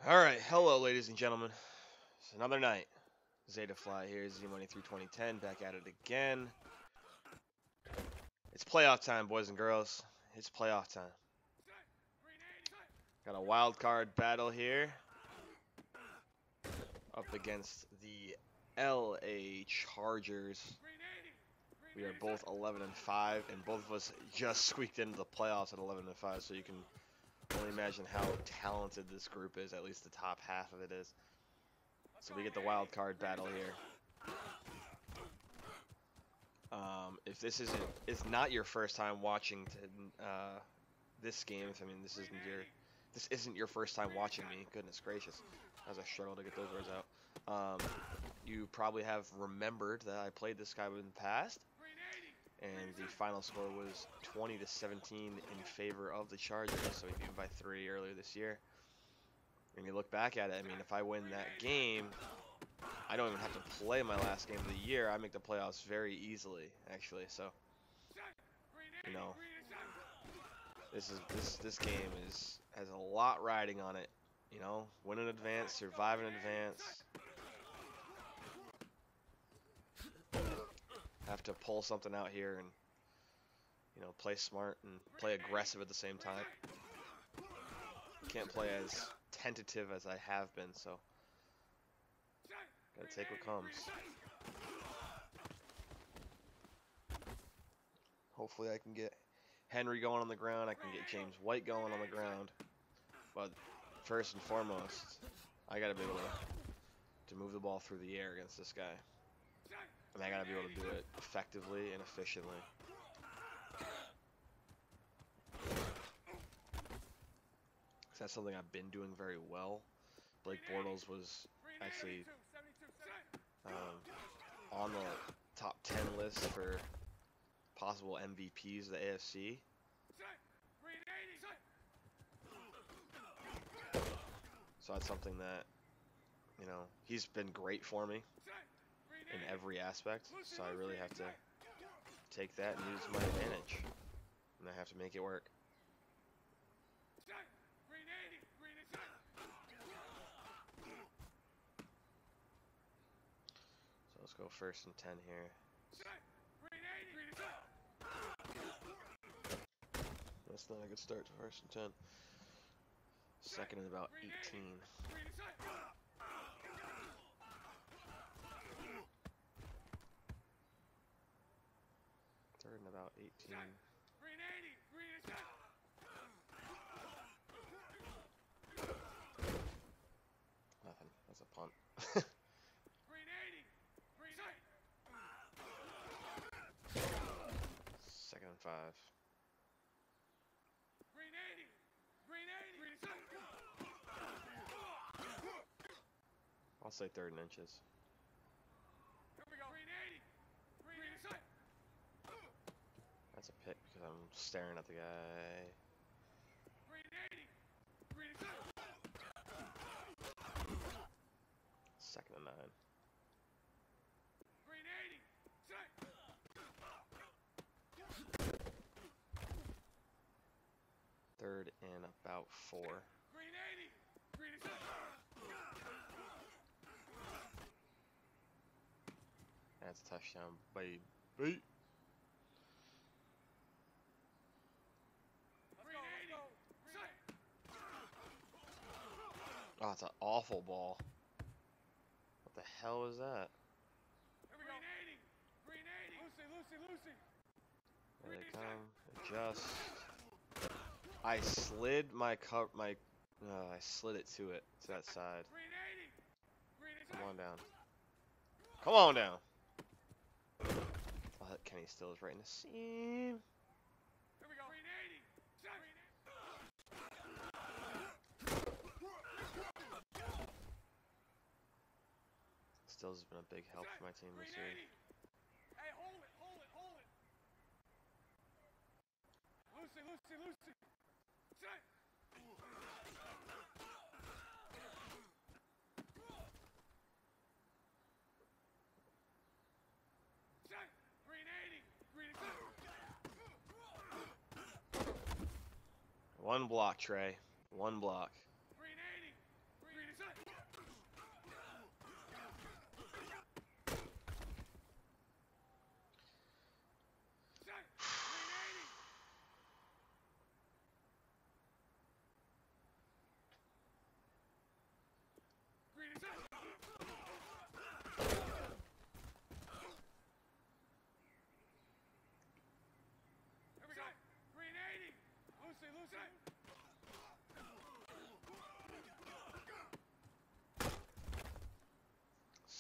Alright, hello ladies and gentlemen. It's another night. Zeta Fly here, Z-Money through 2010, back at it again. It's playoff time, boys and girls. It's playoff time. Got a wild card battle here. Up against the LA Chargers. We are both 11-5, and both of us just squeaked into the playoffs at 11-5, so you can only imagine how talented this group is, at least the top half of it is. So we get the wild card battle here. If this is not your first time watching this game, I mean this isn't your first time watching me. Goodness gracious, that was a struggle to get those words out. You probably have remembered that I played this guy in the past, and the final score was 20-17 in favor of the Chargers. So we beat them by 3 earlier this year. And you look back at it, I mean, if I win that game, I don't even have to play my last game of the year. I make the playoffs very easily, actually. So, you know, this game has a lot riding on it. You know, win in advance, survive in advance. Have to pull something out here and, you know, play smart and play aggressive at the same time. Can't play as tentative as I have been, so gotta take what comes. Hopefully I can get Henry going on the ground. I can get James White going on the ground. But first and foremost, I gotta be able to move the ball through the air against this guy. And I gotta be able to do it effectively and efficiently. That's something I've been doing very well. Blake Bortles was actually on the top 10 list for possible MVPs of the AFC. So that's something that, you know, he's been great for me in every aspect. So I really have to take that and use my advantage. And I have to make it work. So let's go 1st and 10 here. That's not a good start to 1st and 10. 2nd and about 18. Third and about 18. Nothing. That's a punt. 2nd and 5. I'll say 3rd and inches. That's a pick because I'm staring at the guy. 2nd and 9. Third and about 4. That's a touchdown, baby. Oh, it's an awful ball. What the hell is that? There they come. Adjust. I slid my I slid it to that side. Come on down. Come on down. Oh, that Kenny still is right in the seam. Stills has been a big help for my team this year. Hey, hold it. Lucy. Set. Set. 380. One block, Trey. One block.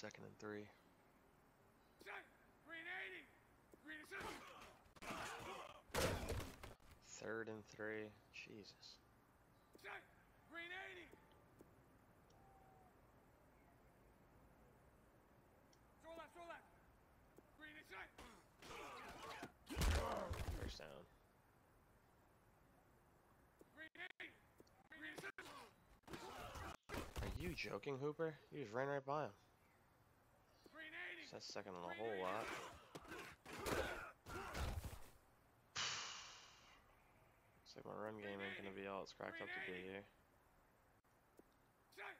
2nd and 3. Set. Green 80. Green is set. 3rd and 3. Jesus. Set. Green 80. Throw left, throw left. Green is set. First down. Green 80. Green is set. Are you joking, Hooper? You just ran right by him. Green 80. That's second on a whole lot. Looks like my run game ain't gonna be all it's cracked up to be here. Set.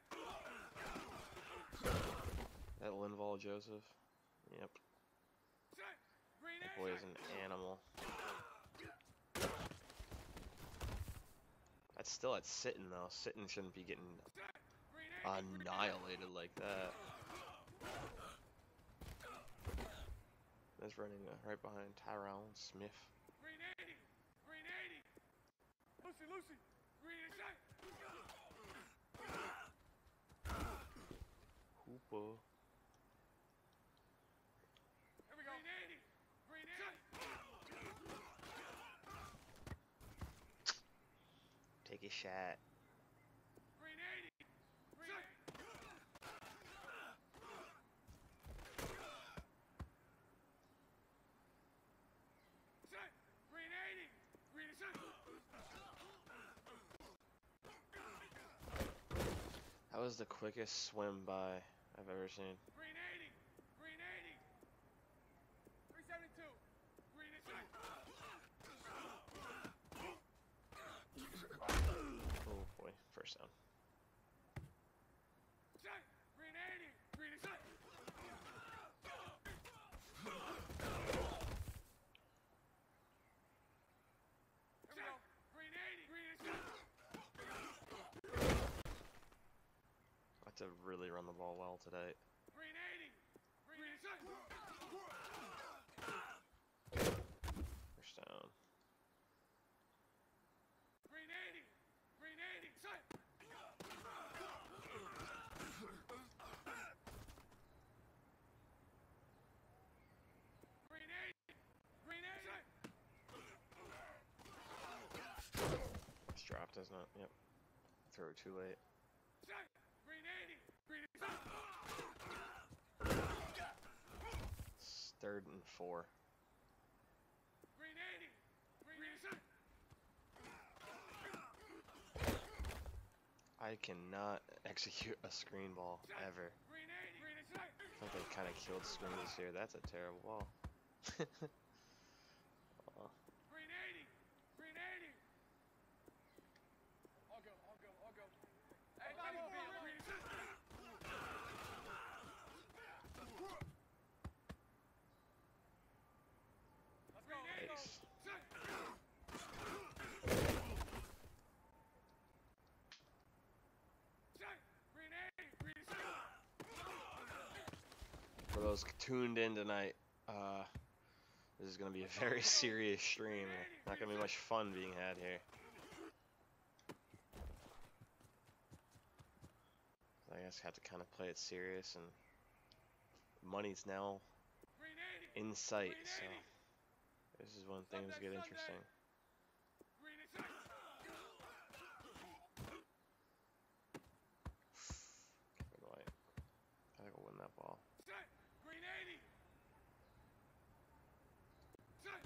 That Linval Joseph. Yep. Set. Green That 80. boy is an animal. That's still at Sitton though. Sitton shouldn't be getting Set. Green 80. annihilated like that. That's running right behind Tyrone Smith. Green 80. Green 80. Lucy, Lucy. Green is set. Hooper. Here we go. Green 80. Green 80. Take a shot. Green 80. Green 80. Set. Green 80. Green is set. That was the quickest swim by I've ever seen. Green 80. Green 80. 372. Green is set. Oh boy, first down. Set. Green 80. Green is set. Here we go. Green 80. Green is set. I have to really run the ball well today. Green 80. Green is set. First down. Green 80. Green 80. Set. Green 80. Green 80. Set. It's dropped, isn't it? Yep. Throw it too late. Set. Green 80. Green is set. It's 3rd and 4. Green 80. Green is set. I cannot execute a screen ball ever. Green 80. Green is set. I think they kind of killed screens this year. That's a terrible ball. Oh, Green 80. Green 80. All go, all go, all go. Hey, green is set. Let's go. nice. Set. Set. Green 80. Green is set. For those tuned in tonight, this is going to be a very serious stream. Not going to be much fun being had here. I guess I have to kind of play it serious, and money's now Green 80. in sight, so this is when things get interesting. Green is set. Kevin White. I think I'll win that ball. Set. Green 80. Set.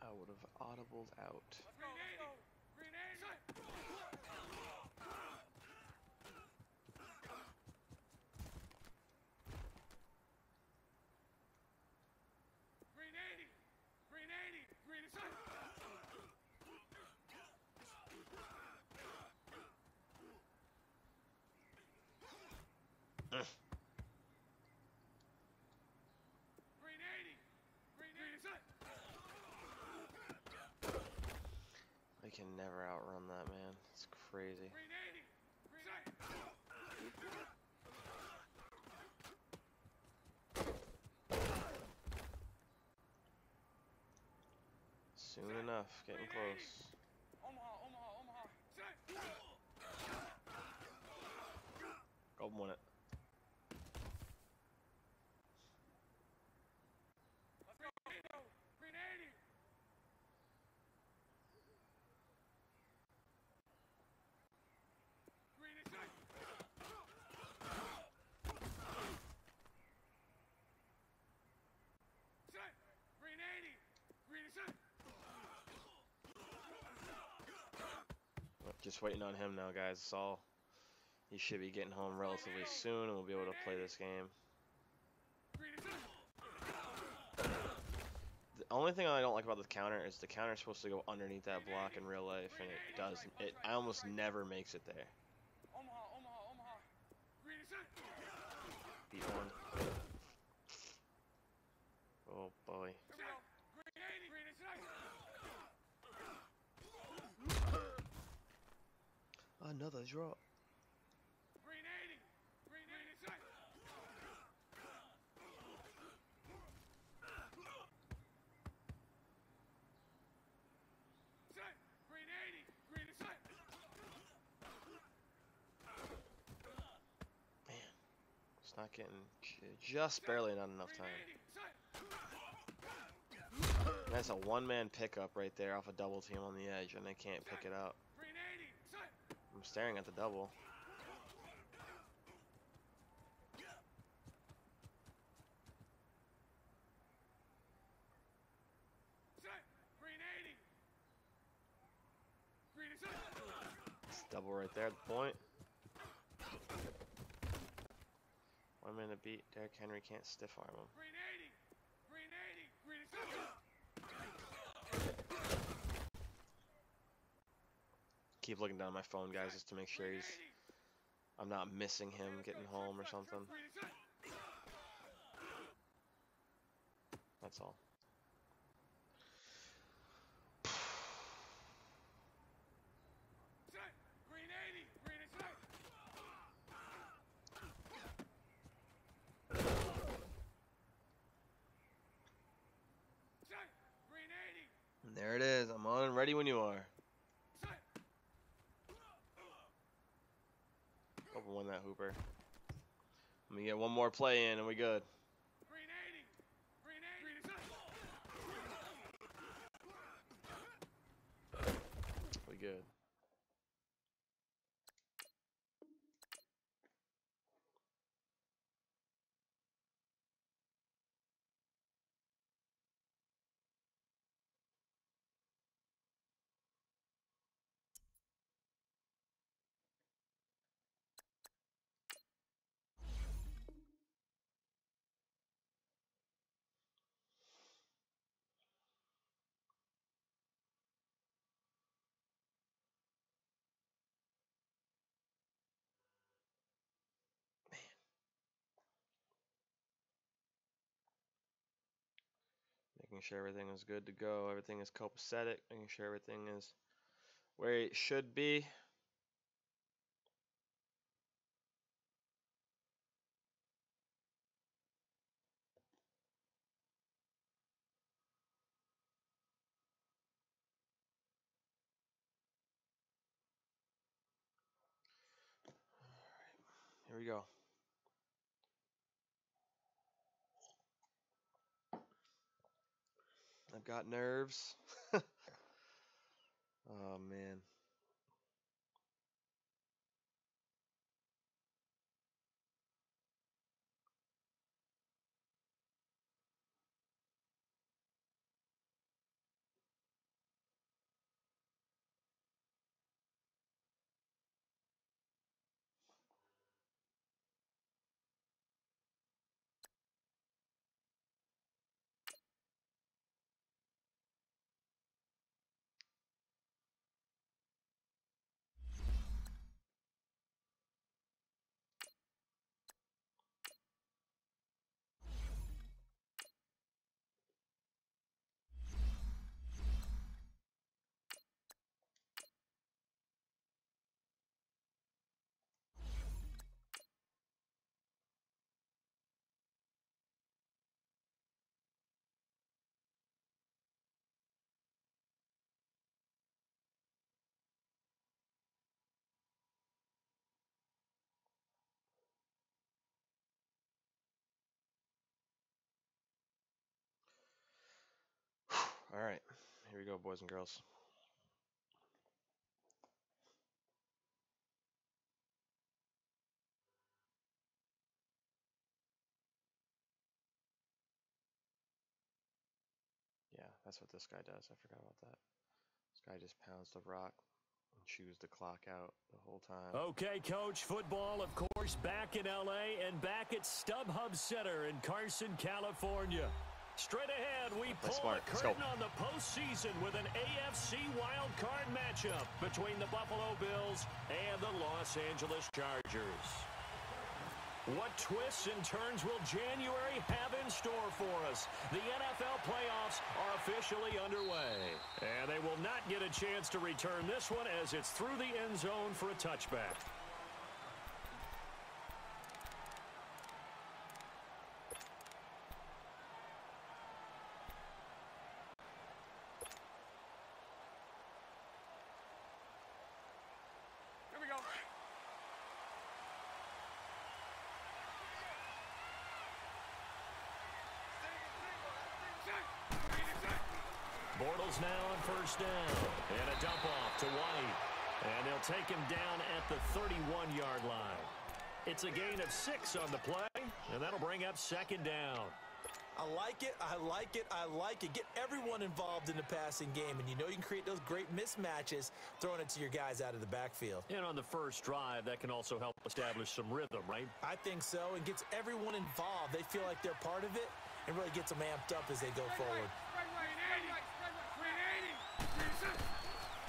I would have audibled out. Let's go. Green 80. Set. Green 80. Green 80. Green is set. Green 80. Green is set. I can never outrun that, man. It's crazy. Green 80. Green set. Soon enough, getting close. Omaha, Omaha, Omaha. Set. Go win it. Let's go. Green 80. Green is set. Set. Green 80. Green is set. Just waiting on him now, guys. That's all. He should be getting home relatively soon, and we'll be able to play this game. Green is set. The only thing I don't like about the counter is the counter is supposed to go underneath that block in real life, and it doesn't. It almost never makes it there. Omaha. Green is set. Beat one. Oh boy. Here we go. Green 80. Green is set. Another drop. Green 80. Green is set. Set. Green 80. Green is set. Man, it's not getting just barely not enough Green time. 80. Set. That's a one-man pickup right there off a double team on the edge, and they can't pick it up. Green 80. Set. I'm staring at the double. Set. Green 80. Green is set. It's double right there at the point. One man to beat. Derrick Henry can't stiff arm him. Green 80. Green 80. Green is set. Keep looking down at my phone, guys, just to make sure Green he's. 80. I'm not missing him getting home or something. Green is set. That's all. Set. Green 80. Green is set. Set. Green 80. And there it is. I'm on and ready when you are. Set. Hope we win that Hooper. Let me get one more play in and we good. Green 80. Green 80. Green is set. We good. Making sure everything is good to go. Everything is copacetic. Making sure everything is where it should be. Here we go. I've got nerves. Oh man. All right, here we go, boys and girls. Yeah, that's what this guy does. I forgot about that. This guy just pounds the rock and chews the clock out the whole time. Okay, Coach, football, of course, back in L.A. and back at StubHub Center in Carson, California. Straight ahead, we pull the curtain on the postseason with an AFC Wildcard matchup between the Buffalo Bills and the Los Angeles Chargers. What twists and turns will January have in store for us? The NFL playoffs are officially underway, and they will not get a chance to return this one as it's through the end zone for a touchback. Here we go. Bortles now on first down, and a dump off to White, and they'll take him down at the 31-yard line. It's a gain of 6 on the play, and that'll bring up second down. I like it, I like it, I like it. Get everyone involved in the passing game, and you know you can create those great mismatches throwing it to your guys out of the backfield. And on the first drive, that can also help establish some rhythm, right? I think so, and gets everyone involved. They feel like they're part of it, and really gets them amped up as they go forward.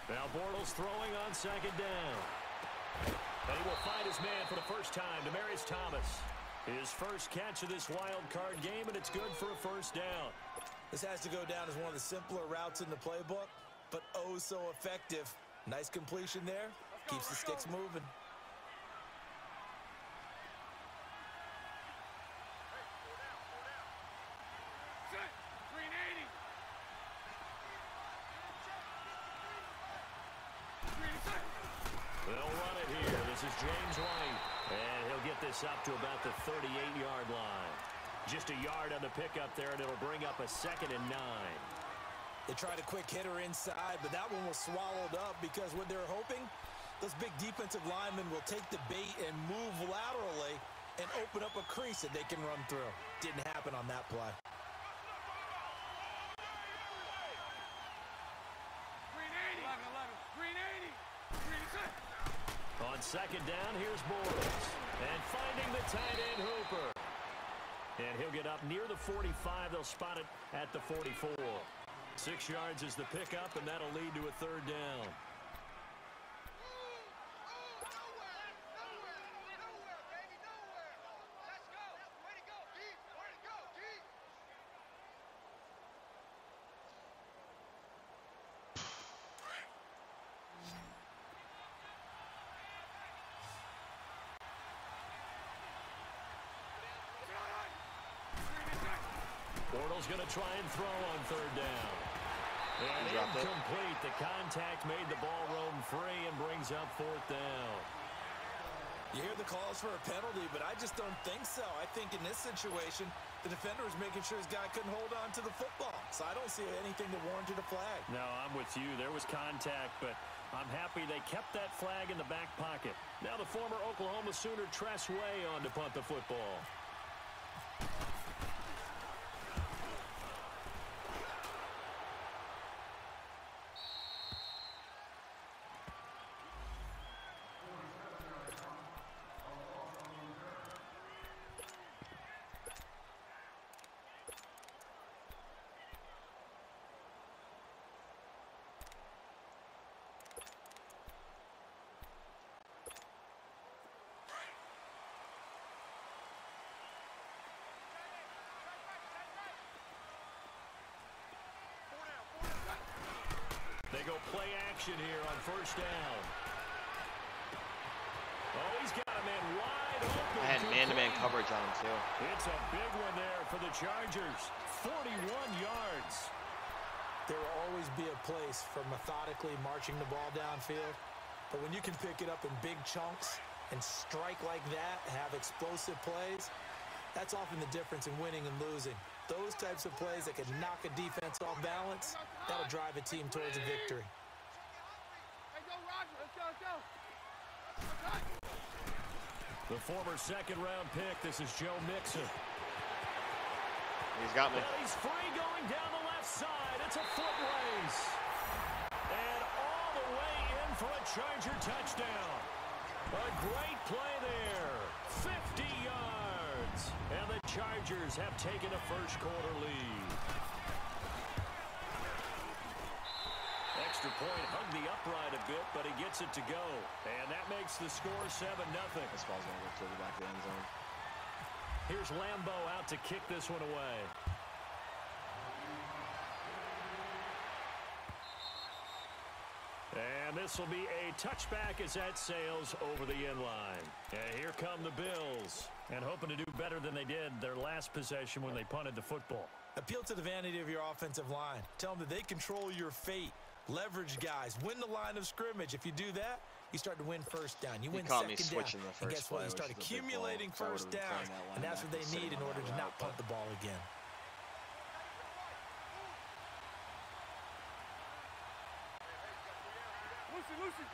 Now Bortles throwing on second down. And he will find his man for the first time, Demaryius Thomas. His first catch of this wild card game, and it's good for a first down. This has to go down as one of the simpler routes in the playbook, but oh so effective. Nice completion there. Keeps the sticks moving. They'll run it here. This is James White. And he'll get this up to about the 38-yard line. Just a yard on the pickup there, and it'll bring up a 2nd and 9. They tried a quick hitter inside, but that one was swallowed up because what they're hoping, those big defensive linemen will take the bait and move laterally and open up a crease that they can run through. Didn't happen on that play. On second down, here's Bortles. And finding the tight end Hooper. And he'll get up near the 45. They'll spot it at the 44. 6 yards is the pickup, and that'll lead to a third down. Bortles going to try and throw on third down. And incomplete. The contact made the ball roam free and brings up fourth down. You hear the calls for a penalty, but I just don't think so. I think in this situation, the defender was making sure his guy couldn't hold on to the football. So I don't see anything that warranted a flag. No, I'm with you. There was contact, but I'm happy they kept that flag in the back pocket. Now the former Oklahoma Sooner Tress Way on to punt the football. They go play action here on first down. Oh, he's got a man wide open. I had man-to-man coverage on him, too. It's a big one there for the Chargers. 41 yards. There will always be a place for methodically marching the ball downfield. But when you can pick it up in big chunks and strike like that, have explosive plays, That's often the difference in winning and losing. Those types of plays that can knock a defense off balance, that'll drive a team towards a victory. Hey, go, Roger. Let's go, let's go. The former second-round pick, this is Joe Mixon. He's got me. Well, he's free going down the left side. It's a foot race. And all the way in for a Charger touchdown. A great play there. 50 yards. And the Chargers have taken a first-quarter lead. Extra point hugged the upright a bit, but he gets it to go. And that makes the score 7-0. This ball's going to go to the back of the end zone. Here's Lambeau out to kick this one away. And this will be a touchback as that sails over the end line. And here come the Bills. And hoping to do better than they did their last possession when they punted the football. Appeal to the vanity of your offensive line. Tell them that they control your fate. Leverage guys. Win the line of scrimmage. If you do that, you start to win first down. You win second down. And guess what? You start accumulating first downs. And that's what they need in order to not punt the ball again. Lucy.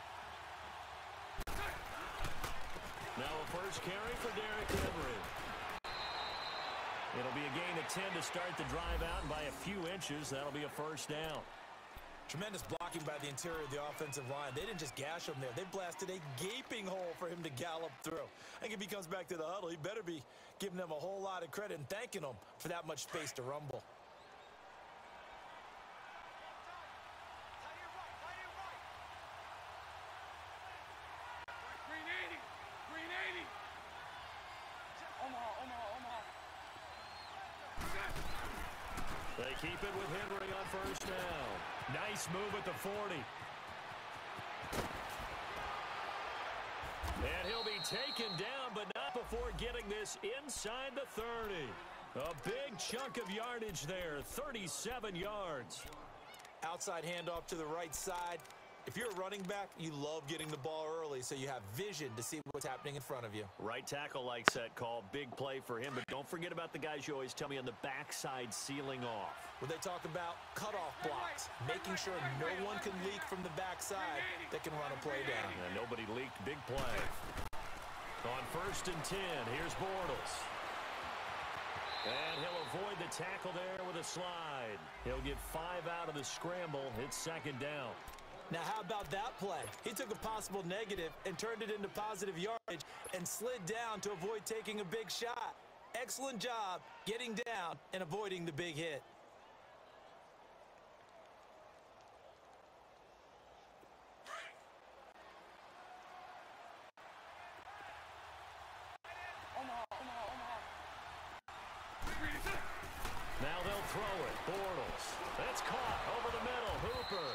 Now a first carry for Derrick Henry. It'll be a gain of 10 to start the drive out, and by a few inches, that'll be a first down. Tremendous blocking by the interior of the offensive line. They didn't just gash him there. They blasted a gaping hole for him to gallop through. I think if he comes back to the huddle, he better be giving them a whole lot of credit and thanking them for that much space to rumble. Green 80. Omaha. They keep it with Henry on first down. Nice move at the 40. And he'll be taken down, but not before getting this inside the 30. A big chunk of yardage there, 37 yards. Outside handoff to the right side. If you're a running back, you love getting the ball early so you have vision to see what's happening in front of you. Right tackle likes that call. Big play for him, but don't forget about the guys you always tell me on the backside sealing off. Well, they talk about cutoff blocks, making sure no one can leak from the backside that can run a play down. And nobody leaked. Big play. On first and 10, here's Bortles. And he'll avoid the tackle there with a slide. He'll get 5 out of the scramble. It's second down. Now, how about that play? He took a possible negative and turned it into positive yardage and slid down to avoid taking a big shot. Excellent job getting down and avoiding the big hit. Now they'll throw it. Bortles. That's caught over the middle. Hooper.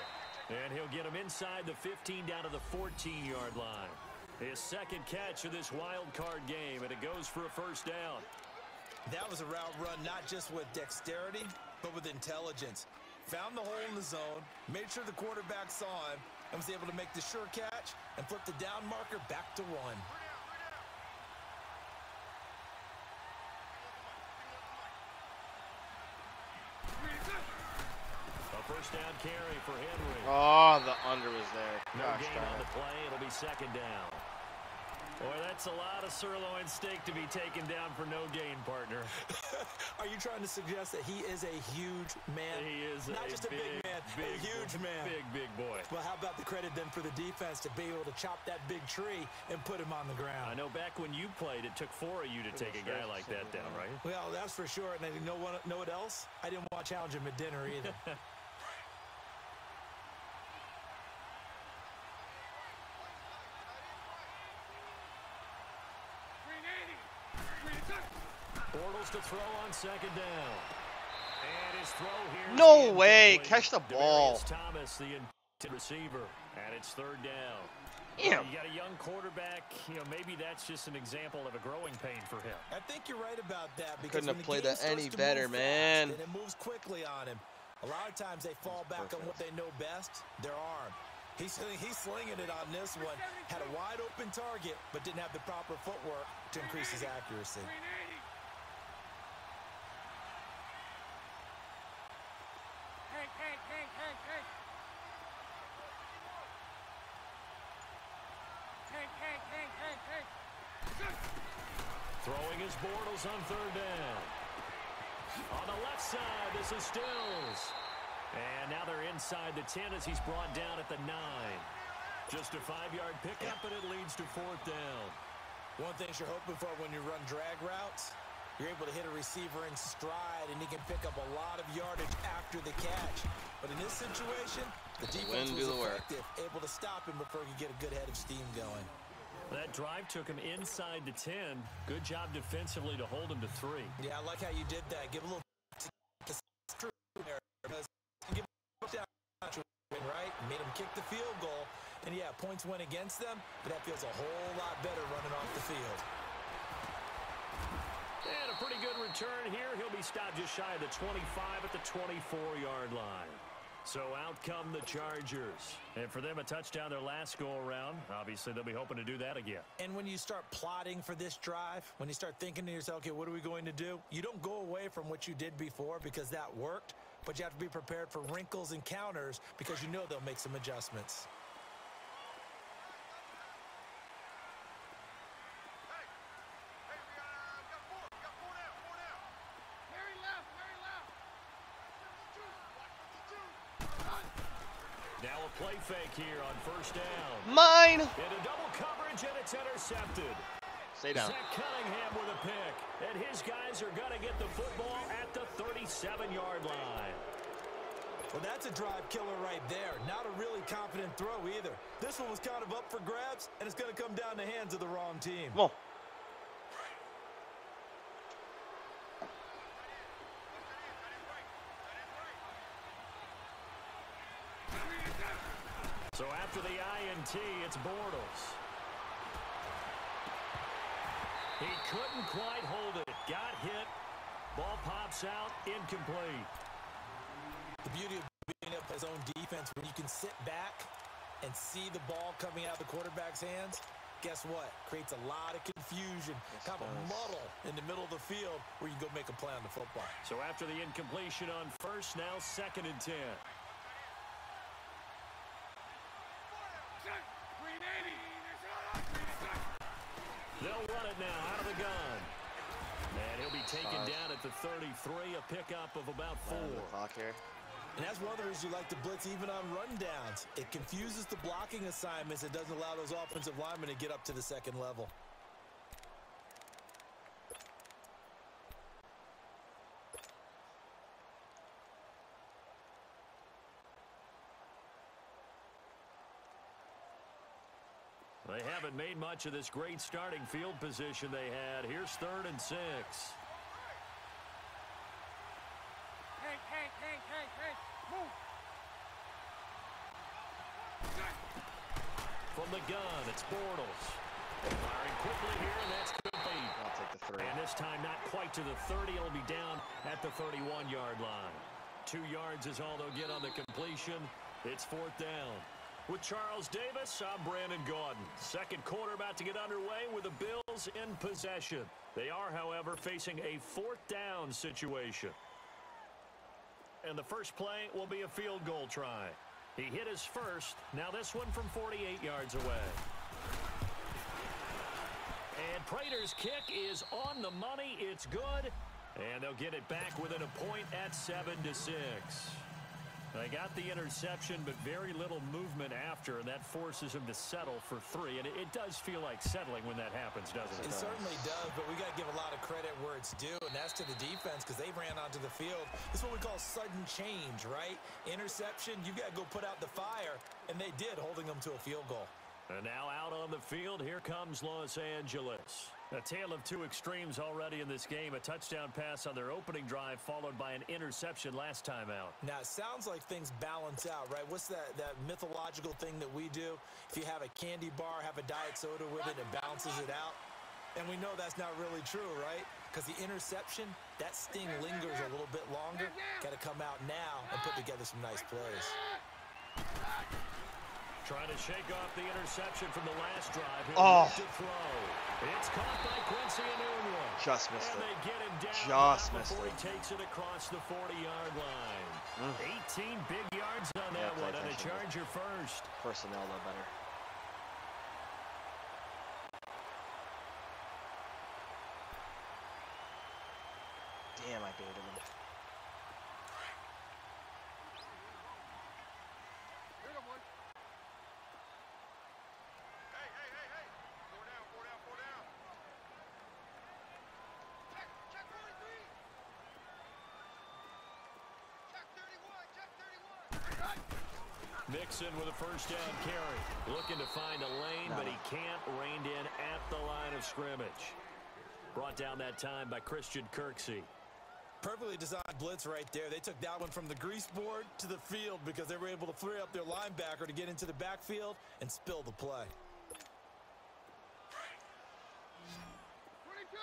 And he'll get him inside the 15 down to the 14-yard line. His second catch of this wild card game, and it goes for a first down. That was a route run not just with dexterity, but with intelligence. Found the hole in the zone, made sure the quarterback saw him, and was able to make the sure catch and flip the down marker back to 1. First down carry for Henry. Oh, the under was there. No Gosh, gain on the play. It'll be second down. Boy, that's a lot of sirloin steak to be taken down for no gain, partner. Are you trying to suggest that he is a huge man? He is not just a big man, a huge man. Big boy. Well, how about the credit then for the defense to be able to chop that big tree and put him on the ground? I know back when you played, it took 4 of you to take a guy like that down, right? Well, that's for sure. And you know what else? I didn't want to challenge him at dinner either. Bortles to throw on second down. And his throw here. No way. Catch the ball. Thomas, the intended receiver. And it's third down. Damn. You got a young quarterback. You know, maybe that's just an example of a growing pain for him. I think you're right about that. Because couldn't have played that any better, man. And it moves quickly on him. A lot of times they fall back on what they know best, their arm. He's slinging it on this one. Had a wide open target, but didn't have the proper footwork to increase his accuracy. Throwing his Bortles on third down. On the left side, this is Stills. And now they're inside the 10 as he's brought down at the 9. Just a 5-yard pickup, and it leads to fourth down. One thing you're hoping for when you run drag routes, you're able to hit a receiver in stride, and he can pick up a lot of yardage after the catch. But in this situation, the defense was effective, able to stop him before he could get a good head of steam going. That drive took him inside the 10. Good job defensively to hold him to 3. Yeah, I like how you did that. Give a little there. Give him right? Made him kick the field goal. And, yeah, points went against them, but that feels a whole lot better running off the field. And a pretty good return here. He'll be stopped just shy of the 25 at the 24-yard line. So out come the Chargers. And for them, a touchdown their last go-around. Obviously, they'll be hoping to do that again. And when you start plotting for this drive, when you start thinking to yourself, okay, what are we going to do? You don't go away from what you did before because that worked, but you have to be prepared for wrinkles and counters because you know they'll make some adjustments. Now a play fake here on first down. Mine! Into double coverage, and it's intercepted. Stay down. Zach Cunningham with a pick. And his guys are going to get the football at the 37-yard line. Well, that's a drive killer right there. Not a really confident throw either. This one was kind of up for grabs, and it's going to come down the hands of the wrong team. Come on. So after the INT, it's Bortles. He couldn't quite hold it. Got hit. Ball pops out. Incomplete. The beauty of being up his own defense, when you can sit back and see the ball coming out of the quarterback's hands, guess what? Creates a lot of confusion, kind of a muddle in the middle of the field where you go make a play on the football. So after the incompletion on first, now 2nd and 10. They'll run it now out of the gun. And he'll be taken down at the 33, a pickup of about 4. And that's one of the reasons you like to blitz even on rundowns. It confuses the blocking assignments. It doesn't allow those offensive linemen to get up to the second level. They haven't made much of this great starting field position they had. Here's 3rd and 6. Hank, move. From the gun, it's Bortles. Firing quickly here, and that's complete. I'll take the 3. And this time not quite to the 30. It'll be down at the 31-yard line. 2 yards is all they'll get on the completion. It's 4th down. With Charles Davis, I'm Brandon Gaudin. Second quarter about to get underway with the Bills in possession. They are, however, facing a 4th down situation. And the first play will be a field goal try. He hit his first. Now this one from 48 yards away. And Prater's kick is on the money. It's good. And they'll get it back within a point at 7-6. They got the interception, but very little movement after, and that forces him to settle for 3. And it does feel like settling when that happens, doesn't it? It certainly does, but we got to give a lot of credit where it's due, and that's to the defense because they ran onto the field. This is what we call sudden change, right? Interception, you got to go put out the fire, and they did, holding them to a field goal. And now out on the field, here comes Los Angeles. A tale of 2 extremes already in this game. A touchdown pass on their opening drive, followed by an interception last time out. Now, it sounds like things balance out, right? What's that mythological thing that we do? If you have a candy bar, have a diet soda with it, it balances it out. And we know that's not really true, right? Because the interception, that sting lingers a little bit longer. Got to come out now and put together some nice plays. Trying to shake off the interception from the last drive. Oh. To throw. It's caught by Quincy Enunwa. Just missed and it. they get him down Just missed before it. he takes it across the 40-yard line. 18 big yards on that one, and a Charger first. Personnel, though, better. annihilated him. Here you go, boy. Hey, hey, hey, hey. Four down, four down, four down. Check 43. Check 31, check 31. Pigzkin with a first down carry. Looking to find a lane, but he can't. Reined in at the line of scrimmage. Brought down that time by Christian Kirksey. Perfectly designed blitz right there. They took that one from the grease board to the field because they were able to free up their linebacker to get into the backfield and spill the play. 22.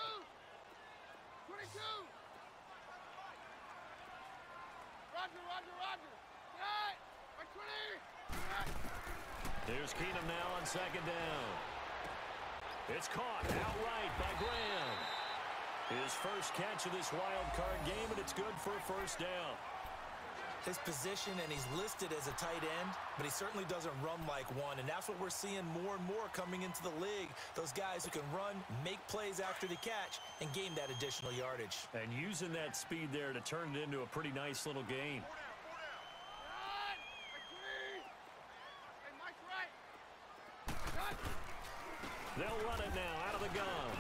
22. Roger, roger, roger. Right. Right 20. Here's Keenum now on second down. It's caught outright by Graham. His first catch of this wild card game, and it's good for a first down. His position, and he's listed as a tight end, but he certainly doesn't run like one, and that's what we're seeing more and more coming into the league. Those guys who can run, make plays after the catch, and gain that additional yardage. And using that speed there to turn it into a pretty nice little gain. Right. Right 20. Hey, Mike's right. Cut. They'll run it now out of the gun.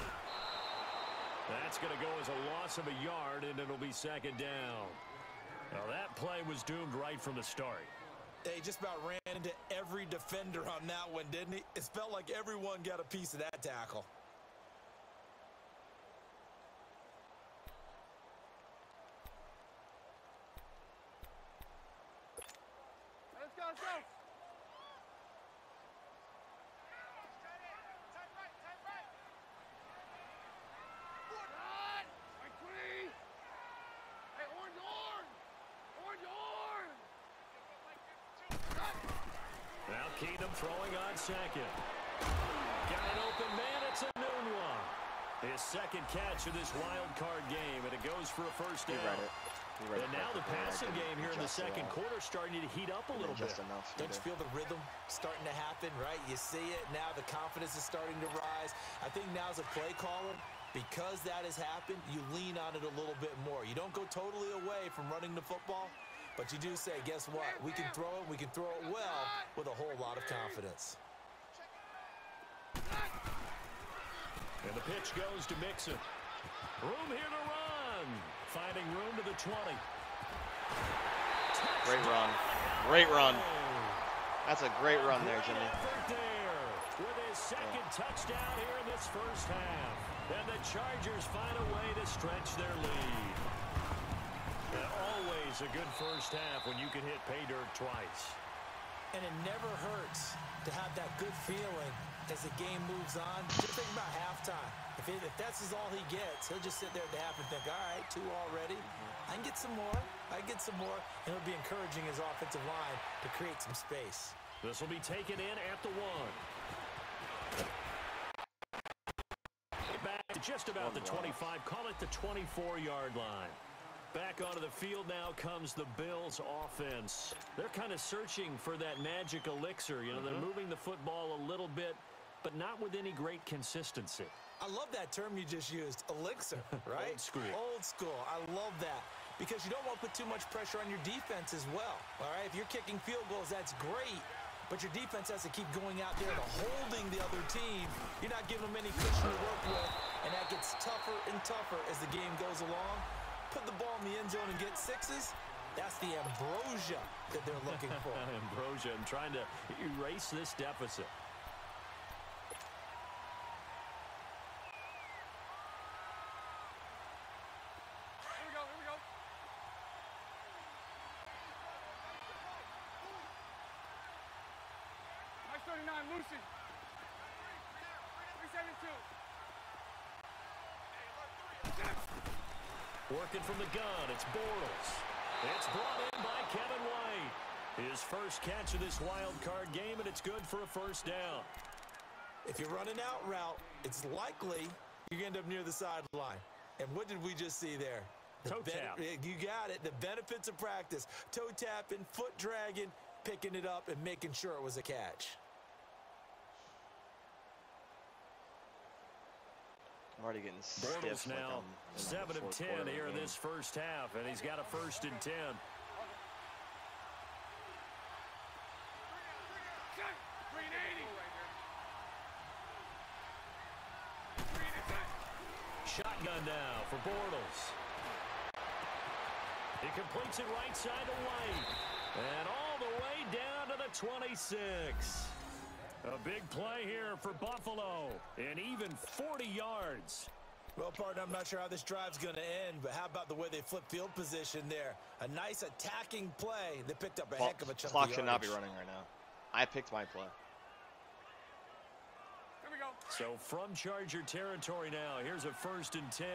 That's going to go as a loss of a yard, and it'll be second down. Now, that play was doomed right from the start. He just about ran into every defender on that one, didn't he? It felt like everyone got a piece of that tackle. Let's go, let's go. Now Keenum throwing on second. Got an open man. It's a Nunwa. His second catch of this wild card game, and it goes for a first down. And now the passing game here in the second quarter starting to heat up a little bit. Don't you feel the rhythm starting to happen, right? You see it. Now the confidence is starting to rise. I think now as a play caller, because that has happened, you lean on it a little bit more. You don't go totally away from running the football, but you do say, guess what? We can throw it. We can throw it well with a whole lot of confidence. And the pitch goes to Pigzkin. Room here to run. Finding room to the 20. Great run. Great run. That's a great run there, Jimmy. There with his second touchdown here in this first half. And the Chargers find a way to stretch their lead. And always a good first half when you can hit pay dirt twice. And it never hurts to have that good feeling as the game moves on. Just think about halftime. If that's all he gets, he'll just sit there at the half and think, all right, 2 already. I can get some more. I can get some more. And it'll be encouraging his offensive line to create some space. This will be taken in at the 1. Back to just about the 25. Call it the 24-yard line. Back onto the field now comes the Bills offense. They're kind of searching for that magic elixir. You know, they're moving the football a little bit, but not with any great consistency. I love that term you just used, elixir, right? Old school. Old school. I love that because you don't want to put too much pressure on your defense as well, all right? If you're kicking field goals, that's great, but your defense has to keep going out there to holding the other team. You're not giving them any cushion to work with, and that gets tougher and tougher as the game goes along. Put the ball in the end zone and get 6s. That's the ambrosia that they're looking for. Ambrosia, and trying to erase this deficit. Here we go, here we go. Nice 39, Lucy. 372. Working from the gun, it's Bortles. It's brought in by Kevin White. His first catch of this wild card game, and it's good for a first down. If you're running out route, it's likely you're going to end up near the sideline. And what did we just see there? Toe tap. You got it. The benefits of practice. Toe tapping, foot dragging, picking it up, and making sure it was a catch. I'm already getting Bortles stiff. now, like 7 of 10 here in this first half, and he's got a 1st and 10. Shotgun now for Bortles. He completes it right side to White. And all the way down to the 26. A big play here for Buffalo. And even 40 yards. Well, partner, I'm not sure how this drive's going to end, but how about the way they flip field position there? A nice attacking play. They picked up a heck of a chunk of clock yardage. should not be running right now. I picked my play. So from Charger territory now, here's a 1st and 10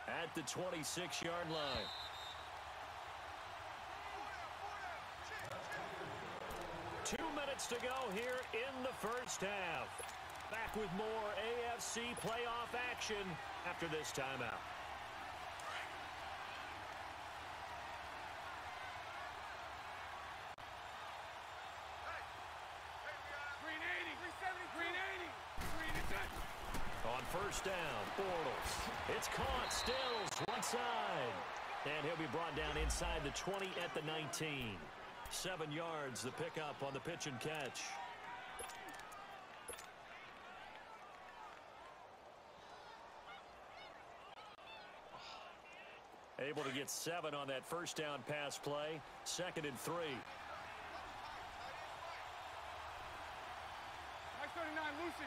at the 26-yard line. Two minutes to go here in the first half. Back with more AFC playoff action after this timeout. On first down, Bortles. It's caught, Stills, one side. And he'll be brought down inside the 20 at the 19. 7 yards, the pickup on the pitch and catch. Able to get 7 on that first down pass play. 2nd and 3. Nice 39, Lucy.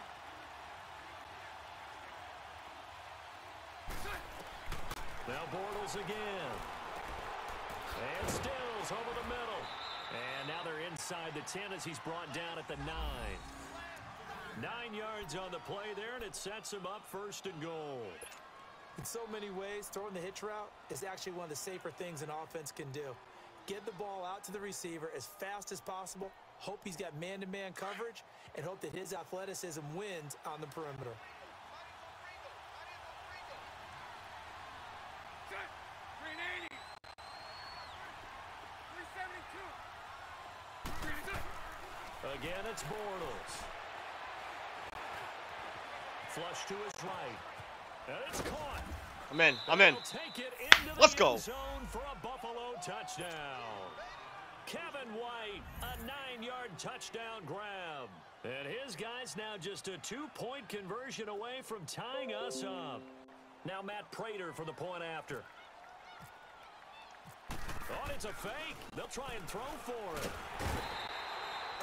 Now Bortles again. And Stills over the middle. And now they're inside the 10 as he's brought down at the 9. 9 yards on the play there, and it sets him up 1st and goal. In so many ways, throwing the hitch route is actually one of the safer things an offense can do. Get the ball out to the receiver as fast as possible, hope he's got man-to-man coverage, and hope that his athleticism wins on the perimeter. Again, it's Bortles. Flush to his right. And it's caught. I'm in. I'm in. Take it into the Let's go. end zone for a Buffalo touchdown. Kevin White, a 9-yard touchdown grab. And his guys now just a 2-point conversion away from tying us up. Now Matt Prater for the point after. Oh, it's a fake. They'll try and throw for it.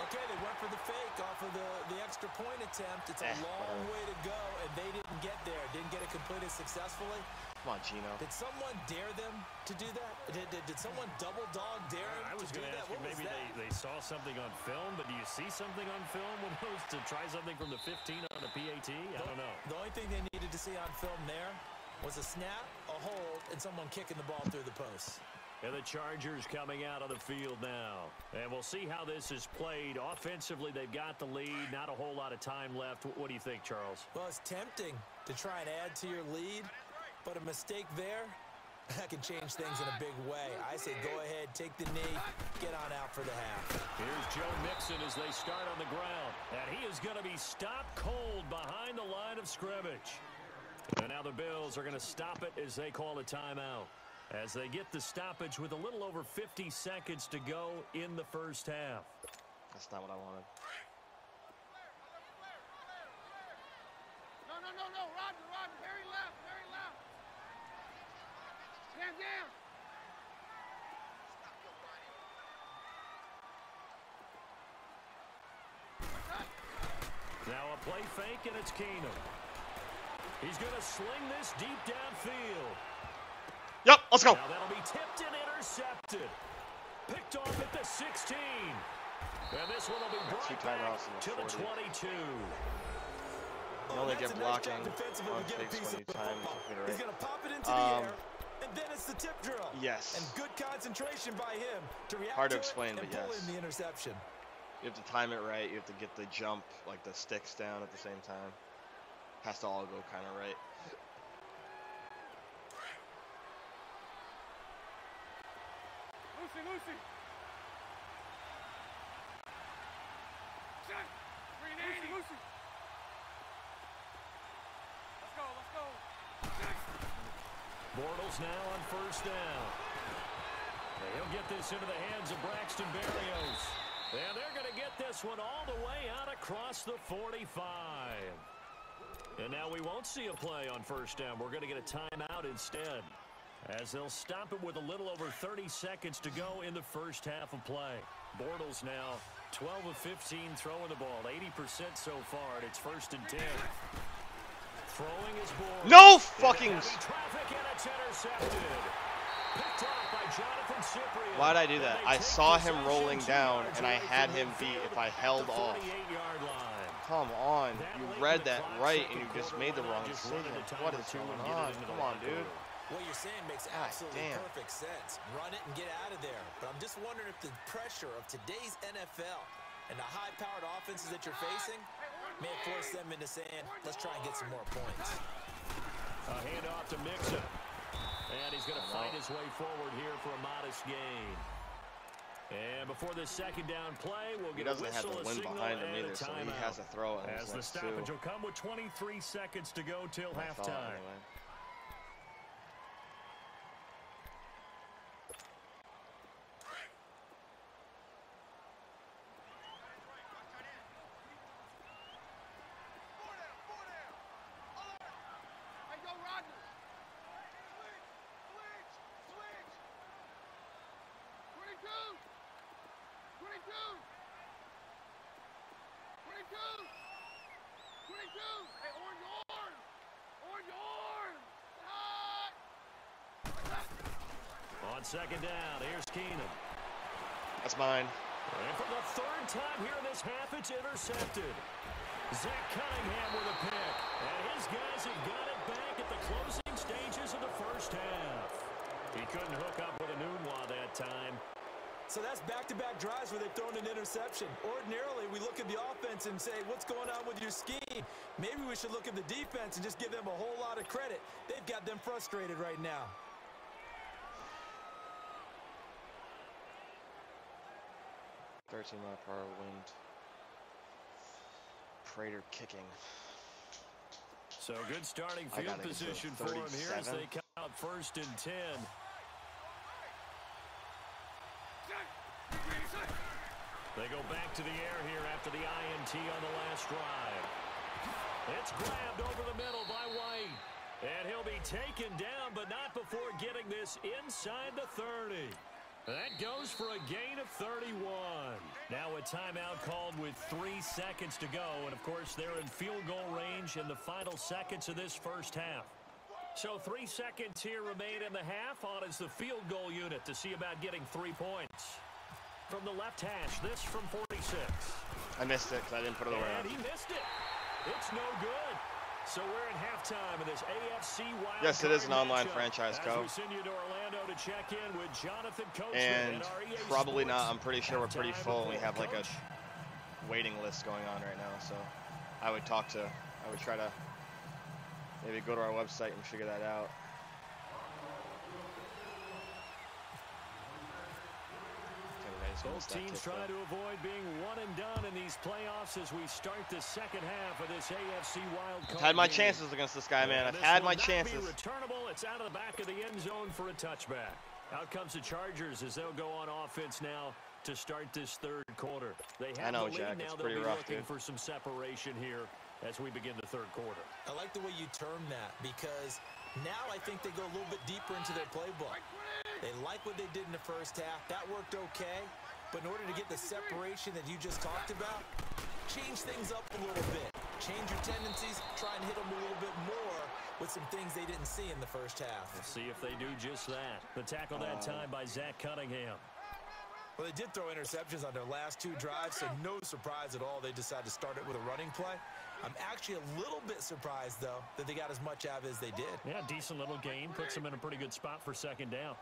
Okay, they went for the fake off of the extra point attempt. It's a long way to go, and they didn't get there. Didn't get it completed successfully. Come on, Gino. Did someone dare them to do that? Did someone double dog dare them I was to do going to that? ask you, maybe they saw something on film, but do you see something on film when it was to try something from the 15 on the PAT? I don't know. The only thing they needed to see on film there was a snap, a hold, and someone kicking the ball through the post. And the Chargers coming out on the field now. And we'll see how this is played. Offensively, they've got the lead. Not a whole lot of time left. What do you think, Charles? Well, it's tempting to try and add to your lead, but a mistake there, that can change things in a big way. I say go ahead, take the knee, get on out for the half. Here's Joe Mixon as they start on the ground. And he is going to be stopped cold behind the line of scrimmage. And now the Bills are going to stop it as they call a timeout, as they get the stoppage with a little over 50 seconds to go in the first half. That's not what I wanted. No, Roger, very left. Stand down. Now a play fake, and it's Keenum. He's going to sling this deep downfield. Yep, let's go. Now that'll be tipped and intercepted. Picked off at the 16. And this one will be brought back to the 22. You only get blocking on takes when you time it right. He's going to pop it into the air, and then it's the tip drill. Yes. And good concentration by him to react Hard to it explain, and but pull yes. in the interception. You have to time it right. You have to get the jump, like the sticks down at the same time. Has to all go kind of right. Lucy. Lucy. Let's go. Bortles now on first down. He'll get this into the hands of Braxton Berrios. And they're going to get this one all the way out across the 45. And now we won't see a play on first down. We're going to get a timeout instead, as they'll stop it with a little over 30 seconds to go in the first half of play. Bortles now 12 of 15 throwing the ball, 80% so far, and it's 1st and 10. Throwing his board. No fucking. Traffic, and it's intercepted. Picked off by Jonathan Cyprian. Why'd I do that? I saw him rolling down, and I had him beat if I held off. Come on. You read that right, and you just made the wrong decision. What is going on? Come on, dude. What you're saying makes absolutely perfect sense. Run it and get out of there. But I'm just wondering if the pressure of today's NFL and the high-powered offenses that you're facing may force them into saying, let's try and get some more points. A handoff to Mixon. And he's going to fight his way forward here for a modest gain. And before this second down play, we'll get a whistle, he doesn't have the wind behind him either, so he has to throw it. As the stoppage will come with 23 seconds to go till halftime. On second down, here's Keenum. That's mine. And for the 3rd time here in this half, it's intercepted. Zach Cunningham with a pick. And his guys have got it back at the closing stages of the first half. He couldn't hook up with a Nunwa that time. So that's back-to-back drives where they've thrown an interception. Ordinarily, we look at the offense and say, what's going on with your scheme? Maybe we should look at the defense and just give them a whole lot of credit. They've got them frustrated right now. .13-mile-per-hour wind. Prater kicking. So good starting field position for him here as they come out 1st and 10. They go back to the air here after the INT on the last drive. It's grabbed over the middle by White. And he'll be taken down, but not before getting this inside the 30. That goes for a gain of 31. Now a timeout called with 3 seconds to go. And, of course, they're in field goal range in the final seconds of this first half. So 3 seconds here remain in the half. On is the field goal unit to see about getting 3 points. From the left hash, this from 46. I missed it because I didn't put it away. And he missed it. It's no good. So we're at halftime of this AFC Wildcard. Yes, it is an online franchise, Co. We send you to Orlando to check in with Jonathan Coachman and probably Sports. not. I'm pretty sure we're pretty full. We have like a waiting list going on right now. So I would try to maybe go to our website and figure that out. Both teams trying to avoid being one and done in these playoffs as we start the second half of this AFC Wildcard. I've had my chances against this guy, man. I've had my chances. Returnable. It's out of the back of the end zone for a touchback. Out comes the Chargers as they'll go on offense now to start this 3rd quarter. They have the lead now. They'll be looking for some separation here as we begin the 3rd quarter. I like the way you term that because now I think they go a little bit deeper into their playbook. They like what they did in the first half. That worked okay. But in order to get the separation that you just talked about, change things up a little bit. Change your tendencies. Try and hit them a little bit more with some things they didn't see in the first half. We'll see if they do just that. The tackle that time by Zach Cunningham. Well, they did throw interceptions on their last 2 drives, so no surprise at all they decided to start it with a running play. I'm actually a little bit surprised, though, that they got as much out as they did. Yeah, decent little gain. Puts them in a pretty good spot for second down.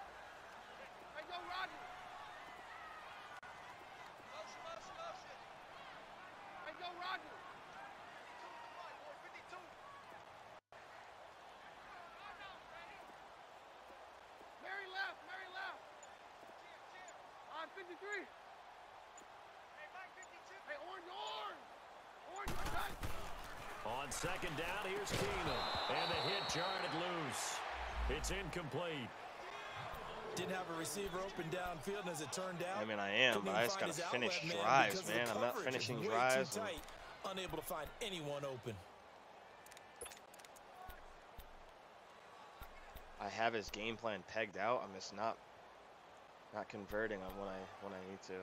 On second down, here's Keenum. And the hit jarred it loose. It's incomplete. Didn't have a receiver open downfield, and as it turned out, I mean, I am, but I just gotta finish drives, man. I'm not finishing drives. Unable to find anyone open. I have his game plan pegged out. I'm just not converting on when I need to.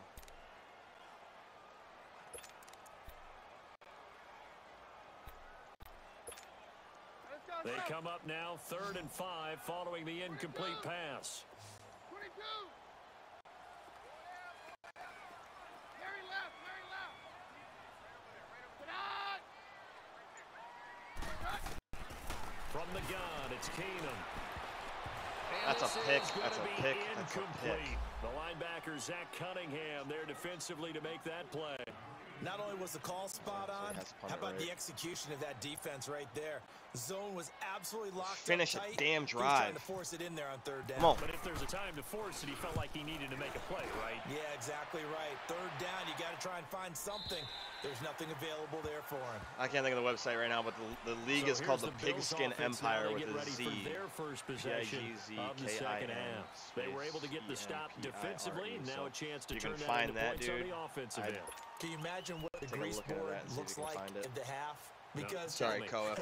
They come up now 3rd and 5 following the incomplete pass. 22. Very left. From the gun, it's Keenum. That's a pick. That's a pick. That's a pick. The linebacker, Zach Cunningham, there defensively to make that play. Not only was the call spot on, how about the execution of that defense right there? The zone was absolutely locked up tight. Finish a damn drive. He was trying to force it in there on 3rd down. Come on. But if there's a time to force it, he felt like he needed to make a play, right? Yeah, exactly right. 3rd down, you got to try and find something. There's nothing available there for him. I can't think of the website right now, but the league is called the Pigzkin Empire with a Z. Their first possession of the second half. They were able to get the stop defensively, and now a chance to turn that into points on the offensive end. Can you imagine what the grease board looks like in the half? Because sorry, Co.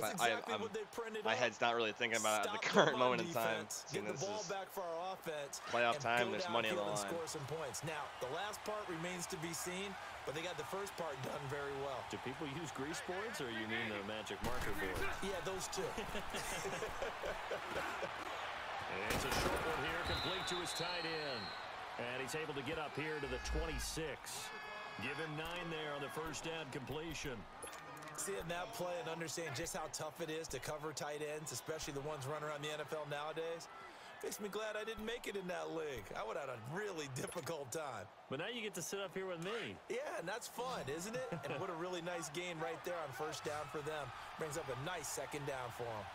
My head's not really thinking about it at the current moment in time. Get the ball back for our offense. Playoff time, there's money on the line. Score some points. Now, the last part remains to be seen, but they got the first part done very well. Do people use grease boards, or you mean the magic marker board? Yeah, those two. It's a short one here, complete to his tight end. And he's able to get up here to the 26. Give him 9 there on the first down completion. Seeing that play and understand just how tough it is to cover tight ends, especially the ones running around the NFL nowadays, makes me glad I didn't make it in that league. I would have had a really difficult time. But now you get to sit up here with me. Yeah, and that's fun, isn't it? And what a really nice gain right there on first down for them. Brings up a nice second down for them.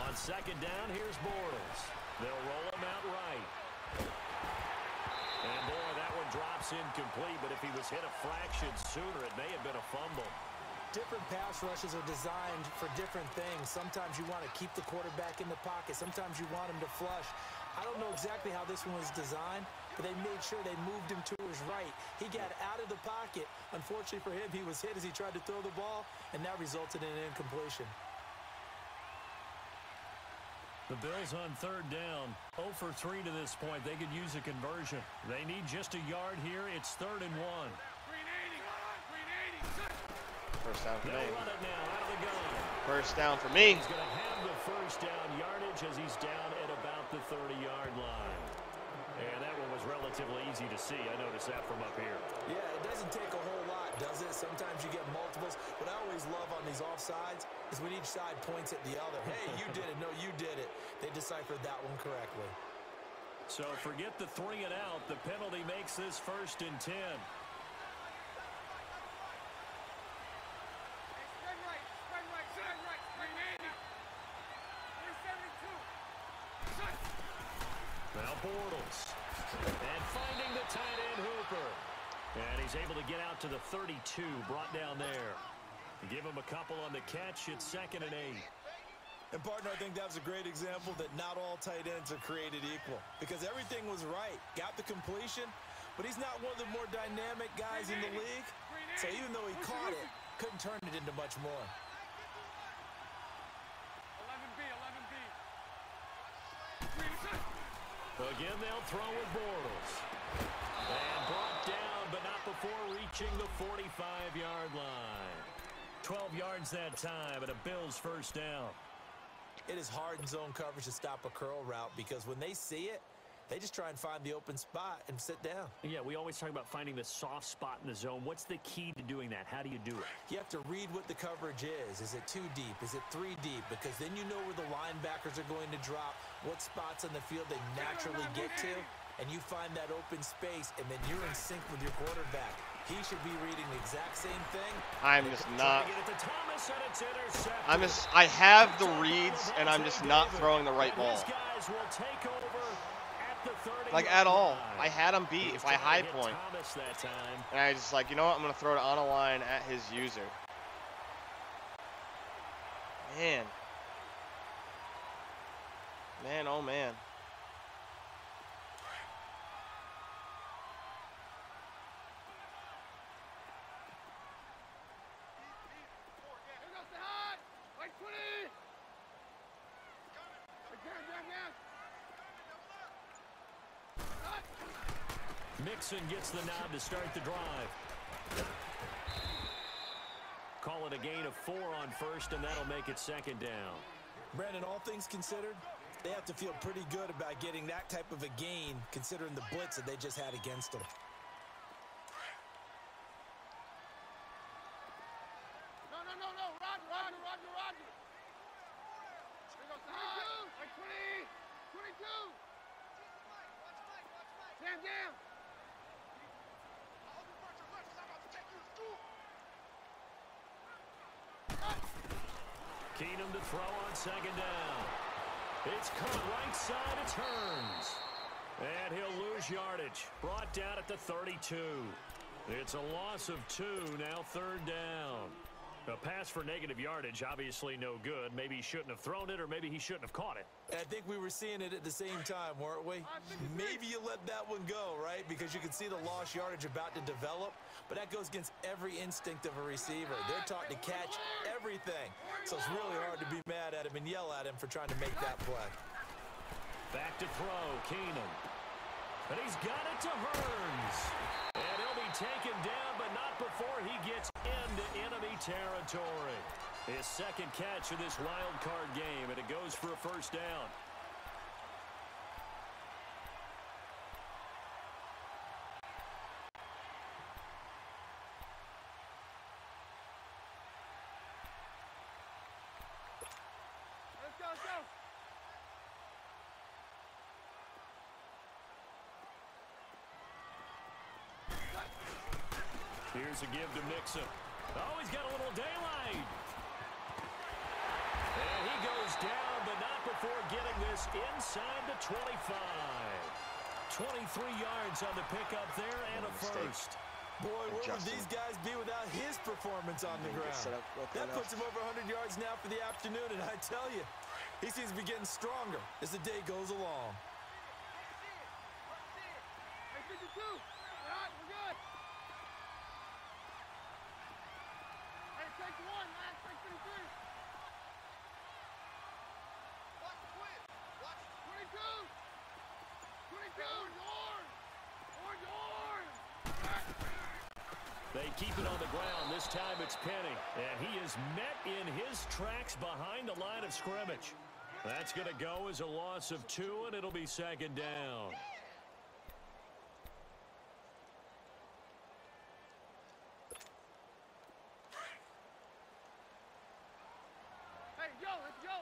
On second down, here's Bortles. They'll roll him out right. And boy, that one drops incomplete, but if he was hit a fraction sooner, it may have been a fumble. Different pass rushes are designed for different things. Sometimes you want to keep the quarterback in the pocket. Sometimes you want him to flush. I don't know exactly how this one was designed, but they made sure they moved him to his right. He got out of the pocket. Unfortunately for him, he was hit as he tried to throw the ball, and that resulted in an incompletion. The Bills on third down, 0 for 3 to this point. They could use a conversion. They need just a yard here. It's 3rd and 1. First down for me. They'll run it now out of the gun. First down for me. He's going to have the first down yardage as he's down at about the 30-yard line. And that one was relatively easy to see. I noticed that from up here. Yeah, it doesn't take a whole lot, does it? Sometimes you get multiples. What I always love on these offsides is when each side points at the other. Hey, you did it. No, you did it. They deciphered that one correctly. So forget the 3 and out. The penalty makes this 1st and 10. Now Bortles. And finding the tight end Hooper. And he's able to get out to the 32, brought down there. Give him a couple on the catch. It's 2nd and 8. And, partner, I think that was a great example that not all tight ends are created equal. Because everything was right. Got the completion, but he's not one of the more dynamic guys in the league. So even though he caught it, couldn't turn it into much more. 11B. Again, they'll throw with Bortles. And brought down, but not before reaching the 45-yard line. 12 yards that time, and a Bills first down. It is hard in zone coverage to stop a curl route because when they see it, they just try and find the open spot and sit down. Yeah, we always talk about finding the soft spot in the zone. What's the key to doing that? How do you do it? You have to read what the coverage is. Is it 2 deep? Is it 3 deep? Because then you know where the linebackers are going to drop, what spots on the field they naturally get to, and you find that open space, and then you're in sync with your quarterback. He should be reading the exact same thing. I'm just not. Thomas, I have the reads, and I'm just not throwing the right ball. Like, at all. I had him beat if I high point. And I just like, you know what? I'm going to throw it on a line at his user. Man. Man, oh man. Mixon gets the nod to start the drive. Call it a gain of 4 on first, and that'll make it second down. Brandon, all things considered, they have to feel pretty good about getting that type of a gain, considering the blitz that they just had against them. Roger. Here goes the high. 22. Down. Keenum to throw on second down. It's caught right side, it turns. And he'll lose yardage. Brought down at the 32. It's a loss of 2, now third down. A pass for negative yardage, obviously no good. Maybe he shouldn't have thrown it, or maybe he shouldn't have caught it. I think we were seeing it at the same time, weren't we? Maybe you let that one go, right? Because you can see the lost yardage about to develop, but that goes against every instinct of a receiver. They're taught to catch everything, so it's really hard to be mad at him and yell at him for trying to make that play. Back to throw, Keenum. And he's got it to Hearns. And he'll be taken down, but not before he gets into enemy territory. His second catch of this wild card game, and it goes for a first down. Let's go. Here's a give to Mixon. Oh, he's got a little daylight. And he goes down, but not before getting this inside the 25. 23 yards on the pickup there and a first. Boy, where would these guys be without his performance on the ground? That puts him over 100 yards now for the afternoon, and I tell you, he seems to be getting stronger as the day goes along. Hey, 52. All right, we're good. Hey, take 1, man. Take 53. Watch the twin. Watch 22. 22. Orange. They keep it on the ground. This time it's Penny. And he is met in his tracks behind the line of scrimmage. That's going to go as a loss of 2, and it'll be second down. Hey, let's go.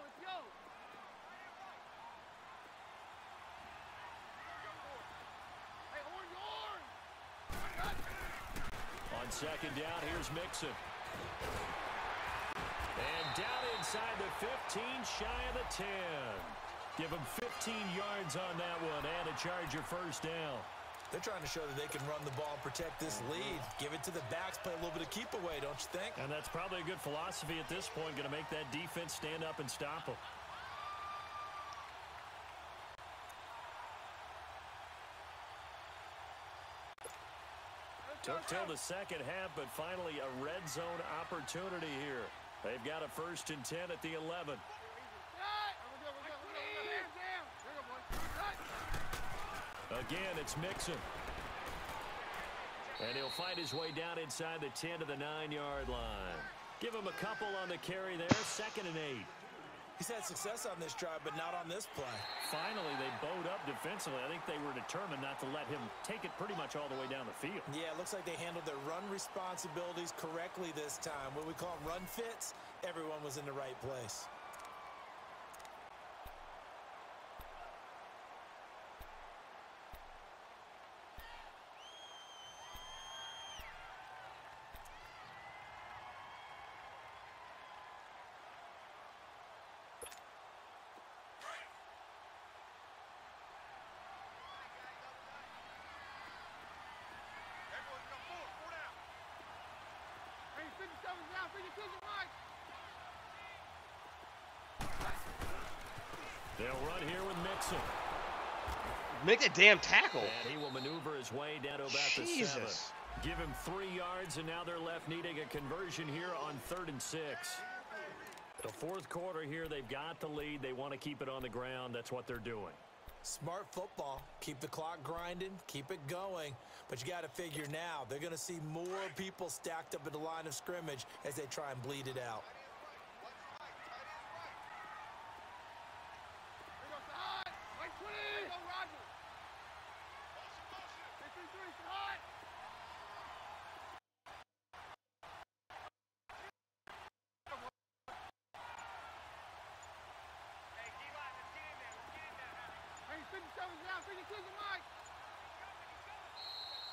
Hey, orange. On second down, here's Mixon. And down inside the 15, shy of the 10. Give him 15 yards on that one and a Charger first down. They're trying to show that they can run the ball and protect this lead. Give it to the backs, play a little bit of keep away, don't you think? And that's probably a good philosophy at this point, going to make that defense stand up and stop them. Took till the second half, but finally a red zone opportunity here. They've got a 1st and 10 at the 11. Again, it's Mixon. And he'll find his way down inside the 10 to the 9-yard line. Give him a couple on the carry there, 2nd and 8. He's had success on this drive, but not on this play. Finally, they bowed up defensively. I think they were determined not to let him take it pretty much all the way down the field. Yeah, it looks like they handled their run responsibilities correctly this time. What we call run fits, everyone was in the right place. They'll run here with Mixon. Make the damn tackle. And he will maneuver his way down to about the 7. Give him 3 yards, and now they're left needing a conversion here on 3rd and 6. The 4th quarter here, they've got the lead. They want to keep it on the ground. That's what they're doing. Smart football. Keep the clock grinding. Keep it going. But you got to figure now, they're going to see more people stacked up at the line of scrimmage as they try and bleed it out.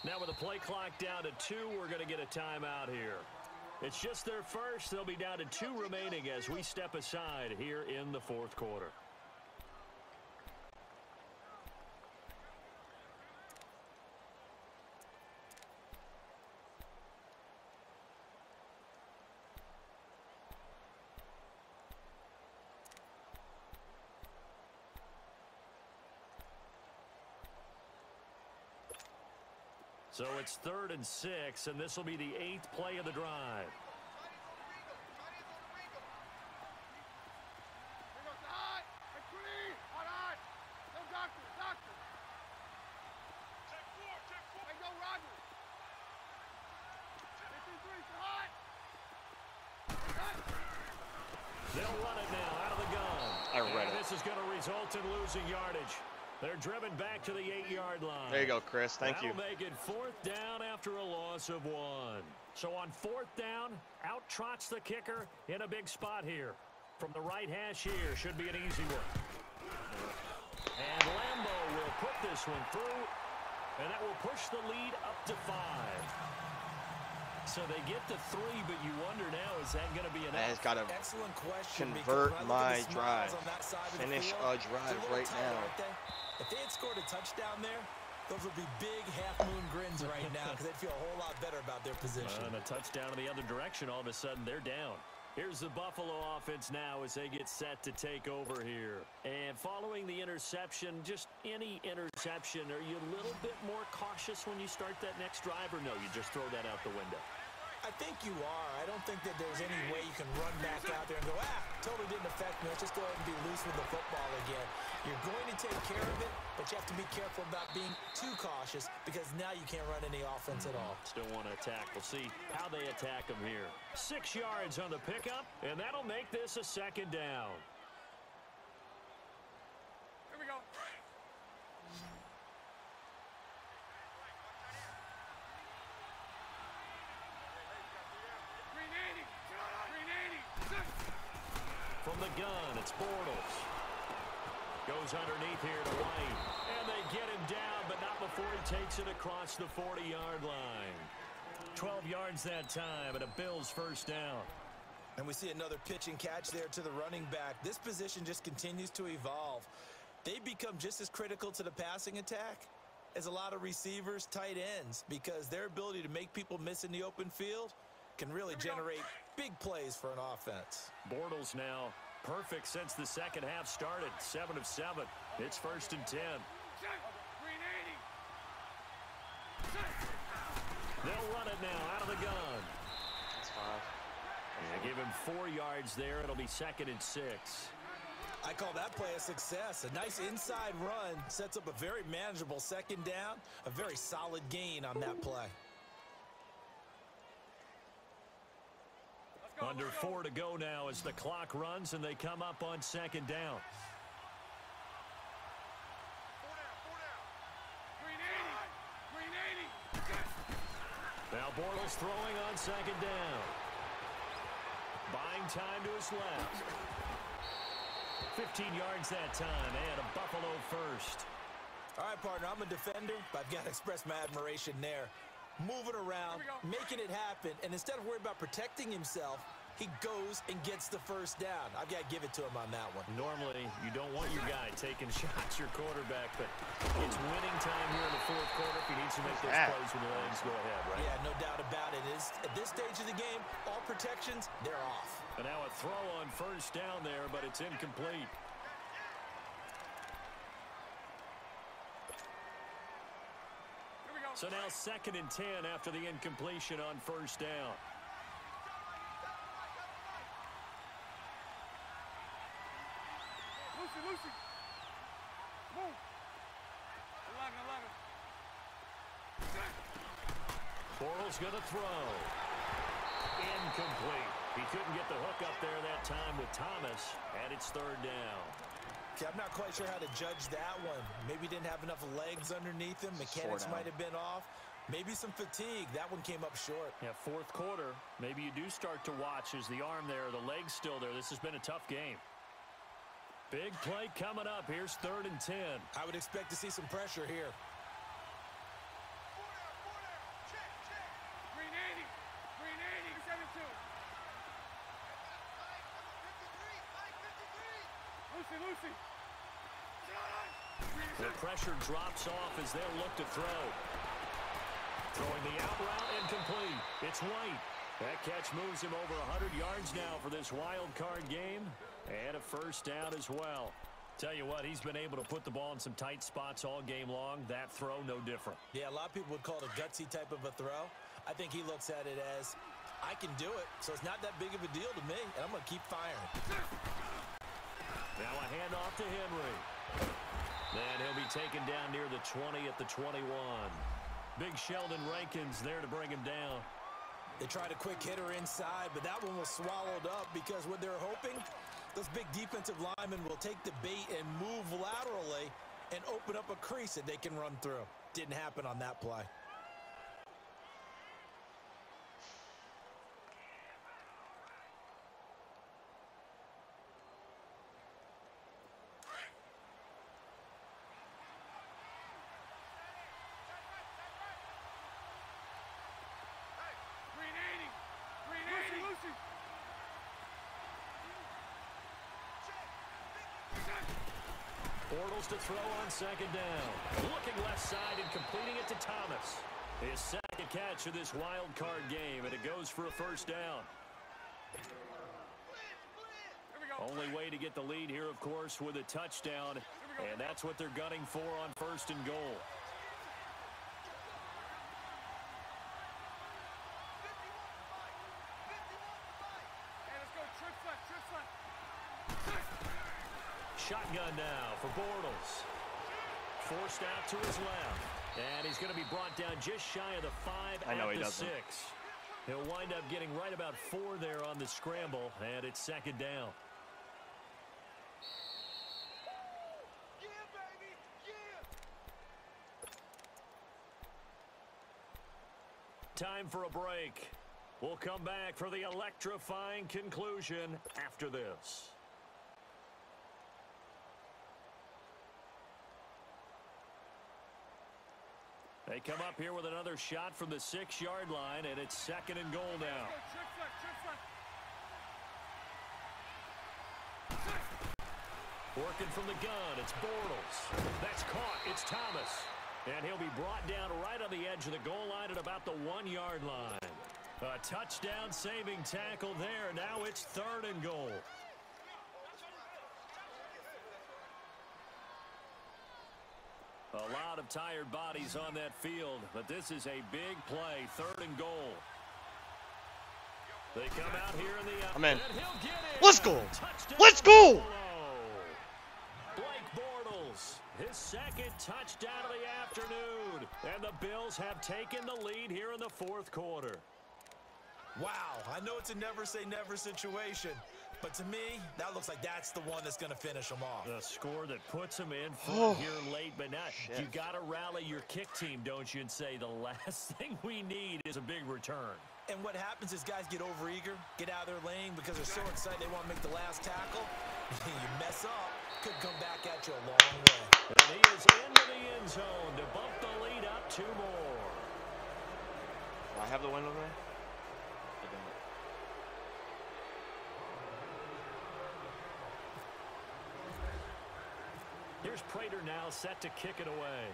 Now with the play clock down to 2, we're going to get a timeout here. It's just their first. They'll be down to 2 remaining as we step aside here in the 4th quarter. So it's 3rd and 6, and this will be the 8th play of the drive. They'll run it now out of the gun. And this is going to result in losing yardage. They're driven back to the 8-yard line. There you go, Chris. Thank you. That'll make it 4th down after a loss of 1. So on 4th down, out trots the kicker in a big spot here. From the right hash here, should be an easy one. And Lambo will put this one through, and that will push the lead up to 5. So they get to 3, but you wonder now, is that going to be enough? That has got to convert my drive. Finish a drive right now. If they had scored a touchdown there, those would be big half-moon grins right now because they'd feel a whole lot better about their position. And a touchdown in the other direction, all of a sudden they're down. Here's the Buffalo offense now as they get set to take over here. And following the interception, just any interception, are you a little bit more cautious when you start that next drive, or no, you just throw that out the window? I think you are. I don't think that there's any way you can run back out there and go, totally didn't affect me. Let's just go ahead and be loose with the football again. You're going to take care of it, but you have to be careful about being too cautious because now you can't run any offense at all. Still want to attack. We'll see how they attack them here. 6 yards on the pickup, and that'll make this a 2nd down. Here we go. From the gun, it's Bortles. Goes underneath here to White. And they get him down, but not before he takes it across the 40-yard line. 12 yards that time, and a Bills 1st down. And we see another pitch and catch there to the running back. This position just continues to evolve. They become just as critical to the passing attack as a lot of receivers, tight ends, because their ability to make people miss in the open field can really generate big plays for an offense. Bortles now perfect since the 2nd half started. 7 of 7. It's 1st and 10. They'll run it now out of the gun. That's 5. Yeah, give him 4 yards there. It'll be 2nd and 6. I call that play a success. A nice inside run sets up a very manageable 2nd down. A very solid gain on that play. Under 4 to go now as the clock runs and they come up on 2nd down. Now Bortles throwing on 2nd down. Buying time to his left. 15 yards that time and a Buffalo 1st. All right, partner, I'm a defender, but I've got to express my admiration there. Moving around, making it happen, and instead of worrying about protecting himself, he goes and gets the 1st down. I've got to give it to him on that one. Normally, you don't want your guy taking shots, your quarterback, but it's winning time here in the 4th quarter. If he needs to make those plays with the legs, go ahead, right? Yeah, no doubt about it. At this stage of the game, all protections, they're off. And now a throw on 1st down there, but it's incomplete. So now 2nd and 10 after the incompletion on first down. Lucy. Move. 11. Bortles going to throw. Incomplete. He couldn't get the hook up there that time with Thomas, and it's 3rd down. Okay, I'm not quite sure how to judge that one. Maybe didn't have enough legs underneath him. Mechanics might have been off. Maybe some fatigue. That one came up short. Yeah, 4th quarter. Maybe you do start to watch as the arm there, the leg's still there. This has been a tough game. Big play coming up. Here's 3rd and 10. I would expect to see some pressure here. Green 80. 72. Lucy. The pressure drops off as they'll look to throw. Throwing the out route incomplete. It's White. That catch moves him over 100 yards now for this wild card game. And a first down as well. Tell you what, he's been able to put the ball in some tight spots all game long. That throw, no different. Yeah, a lot of people would call it a gutsy type of a throw. I think he looks at it as, I can do it, so it's not that big of a deal to me, and I'm going to keep firing. Now a handoff to Henry. And he'll be taken down near the 20 at the 21. Big Sheldon Rankins there to bring him down. They tried a quick hitter inside, but that one was swallowed up because what they're hoping, those big defensive linemen will take the bait and move laterally and open up a crease that they can run through. Didn't happen on that play. Bortles to throw on 2nd down. Looking left side and completing it to Thomas. His 2nd catch of this wild card game, and it goes for a first down. Only way to get the lead here, of course, with a touchdown, and that's what they're gunning for on 1st and goal. Shotgun now for Bortles. Forced out to his left. And he's going to be brought down just shy of the 5 at the 6. He'll wind up getting right about 4 there on the scramble, and it's 2nd down. Time for a break. We'll come back for the electrifying conclusion after this. They come up here with another shot from the 6-yard line, and it's 2nd and goal now. Working from the gun, it's Bortles. That's caught, it's Thomas. And he'll be brought down right on the edge of the goal line at about the 1-yard line. A touchdown saving tackle there. Now it's 3rd and goal. A lot of tired bodies on that field, but this is a big play. 3rd and goal. They come out here in the... I'm in. Let's go! Touchdown. Let's go! Blake Bortles, his 2nd touchdown of the afternoon. And the Bills have taken the lead here in the 4th quarter. Wow, I know it's a never-say-never situation, but to me, that looks like that's the one that's going to finish them off. The score that puts them in front here late, but not. You got to rally your kick team, don't you, and say the last thing we need is a big return. And what happens is guys get overeager, get out of their lane because they're so excited they want to make the last tackle. You mess up, could come back at you a long way. And he is into the end zone to bump the lead up 2 more. Do I have the window there? I don't. Here's Prater now set to kick it away.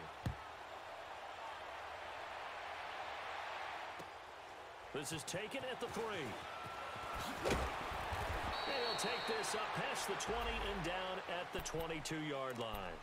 This is taken at the 3. He'll take this up past the 20 and down at the 22-yard line.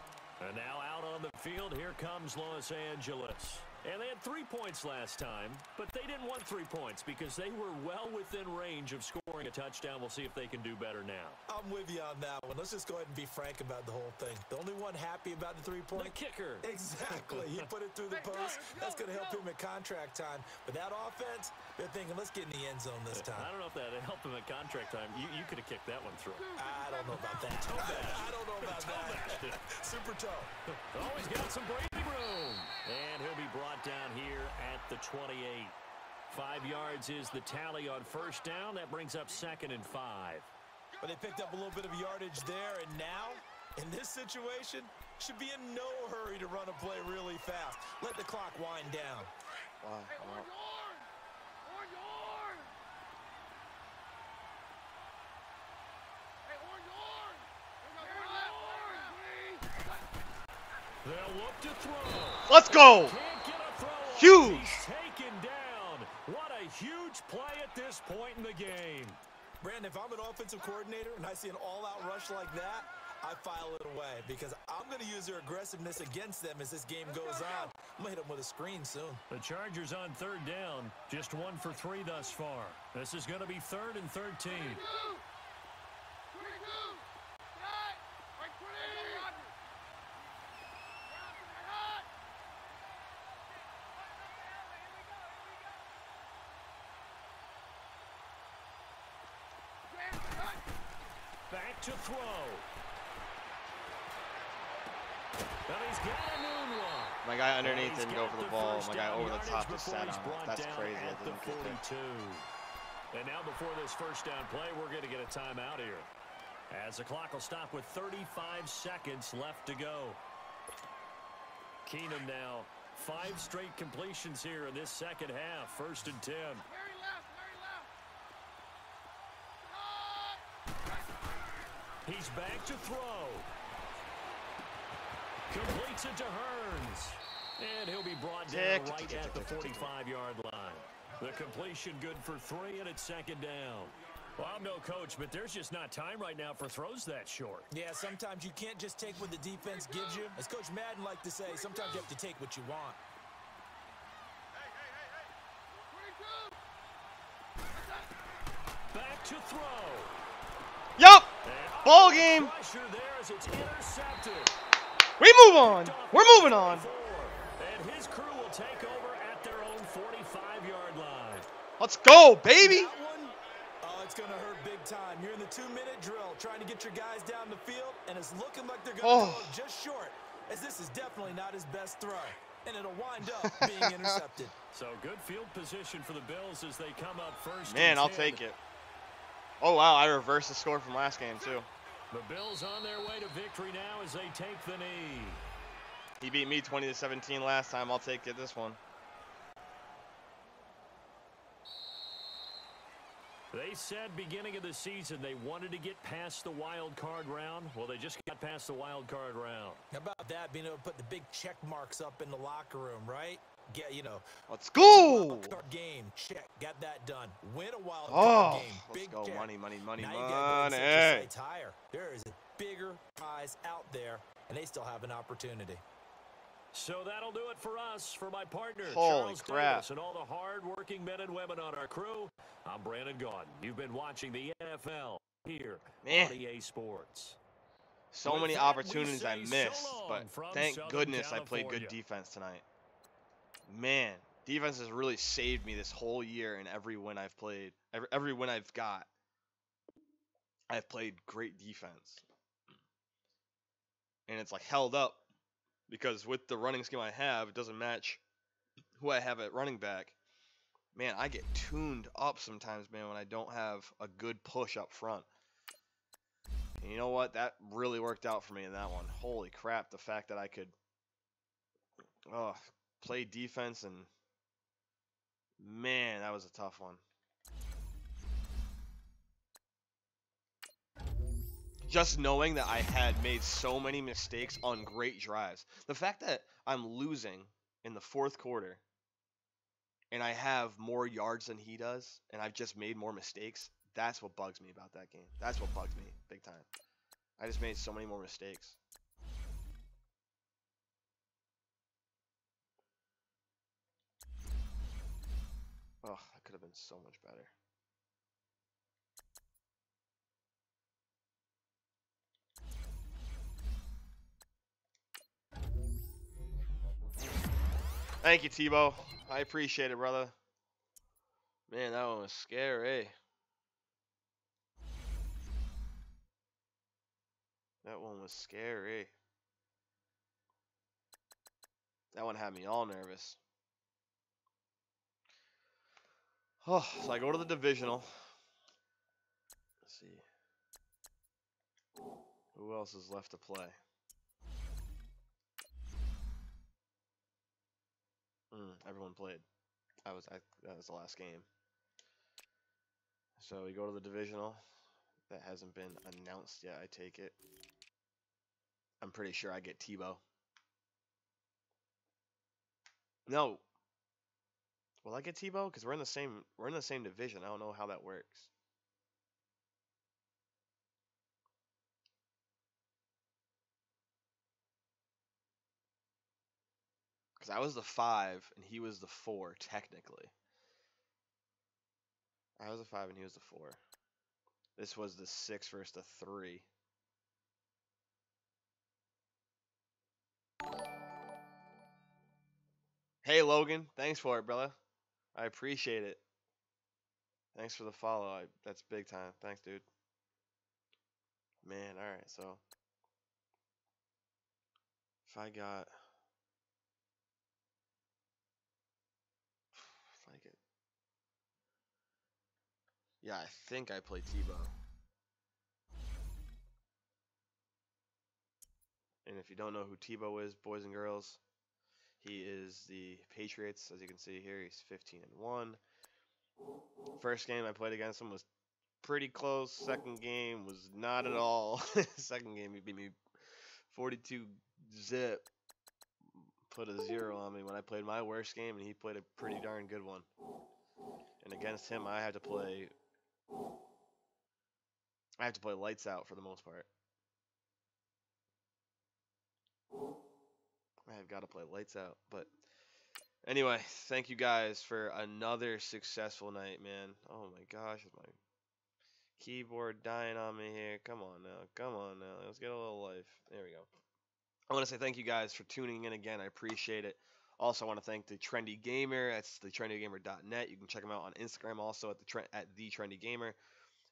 And now out on the field, here comes Los Angeles. And they had 3 points last time, but they didn't want 3 points because they were well within range of scoring a touchdown. We'll see if they can do better now. I'm with you on that one. Let's just go ahead and be frank about the whole thing. The only one happy about the 3-point? The kicker. Exactly. He put it through the post. That's going to help him at contract time. But that offense, they're thinking, let's get in the end zone this time. I don't know if that helped him at contract time. You could have kicked that one through. I don't know about that. I don't know about that. Super toe. Always got some breathing room. And he'll be brought down here at the 28. 5 yards is the tally on first down. That brings up 2nd and 5. But they picked up a little bit of yardage there, and now, in this situation, should be in no hurry to run a play really fast. Let the clock wind down. Wow. Hey, on yard! On yard! Hey, on yard! They'll look to throw. Let's go! Can't get a throw off. Huge! He's taken down. What a huge play at this point in the game. Brandon, if I'm an offensive coordinator and I see an all-out rush like that, I file it away because I'm going to use their aggressiveness against them as this game goes on. I'm going to hit them with a screen soon. The Chargers on 3rd down, just 1 for 3 thus far. This is going to be 3rd and 13. Back to throw. And he's got a noon one. My guy underneath didn't go for the ball. My guy over the top just sat on it. That's crazy. At the 42. And now before this first down play, we're going to get a timeout here. As the clock will stop with 35 seconds left to go. Keenum now 5 straight completions here in this second half. 1st and 10. He's back to throw. Completes it to Hearns. And he'll be brought down right at the 45-yard line. The completion good for 3, and it's 2nd down. Well, I'm no coach, but there's just not time right now for throws that short. Yeah, sometimes you can't just take what the defense gives you. As Coach Madden liked to say, sometimes you have to take what you want. Back to throw. Yup! Ball game! We move on! We're moving on! And his crew will take over at their own 45-yard line. Let's go, baby! Oh, it's going to hurt big time. You're in the 2-minute drill, trying to get your guys down the field, and it's looking like they're going to go just short, as this is definitely not his best throw. And it'll wind up being intercepted. So good field position for the Bills as they come up first. Man, I'll take it. Oh, wow, I reversed the score from last game, too. The Bills on their way to victory now as they take the knee. He beat me 20-17 last time. I'll take it this one. They said beginning of the season they wanted to get past the wild card round. Well, they just got past the wild card round. How about that, being able to put the big check marks up in the locker room, right? Get, you know. Let's go! Game, check, got that done. Win a wild card game, big let's go, check. money, money, money, now money. You gotta go higher. There is bigger prize out there, and they still have an opportunity. So that'll do it for us. For my partner, Holy Charles crap. Davis, and all the hard-working men and women on our crew, I'm Brandon Gaudin. You've been watching the NFL here on EA Sports. So With many that, opportunities I so missed, but thank Southern goodness I played California. good defense tonight. Man, defense has really saved me this whole year in every win I've played. Every win I've got, I've played great defense. And it's like held up because with the running scheme I have, it doesn't match who I have at running back. Man, I get tuned up sometimes, man, when I don't have a good push up front. And you know what? That really worked out for me in that one. Holy crap, the fact that I could play defense, and man, that was a tough one. Just knowing that I had made so many mistakes on great drives. The fact that I'm losing in the fourth quarter and I have more yards than he does and I've just made more mistakes, that's what bugs me about that game. That's what bugs me big time. I just made so many more mistakes. Oh, that could have been so much better. Thank you, Tebow. I appreciate it, brother. Man, that one was scary. That one was scary. That one had me all nervous. Oh, so I go to the divisional. Let's see. Who else is left to play? Everyone played. That was the last game. So we go to the divisional. That hasn't been announced yet. I take it. I'm pretty sure I get Tebow. No. Will I get Tebow? Because we're in the same division. I don't know how that works. Because I was the 5 and he was the 4, technically. I was the 5 and he was the 4. This was the 6 versus the 3. Hey, Logan. Thanks for it, brother. I appreciate it. Thanks for the follow. That's big time. Thanks, dude. Man, alright, so. If I get. Yeah, I think I play Tebow. And if you don't know who Tebow is, boys and girls, he is the Patriots. As you can see here, he's 15-1. First game I played against him was pretty close. Second game was not at all. Second game he beat me 42-zip. Put a 0 on me when I played my worst game, and he played a pretty darn good one. And against him, I had to play lights out for the most part. I have got to play lights out. But anyway, thank you guys for another successful night, man. Oh my gosh, is my keyboard dying on me here? Come on now. Come on now. Let's get a little life. There we go. I want to say thank you guys for tuning in again. I appreciate it. Also, I want to thank the Trendy Gamer. That's thetrendygamer.net. You can check them out on Instagram also at the Trendy Gamer.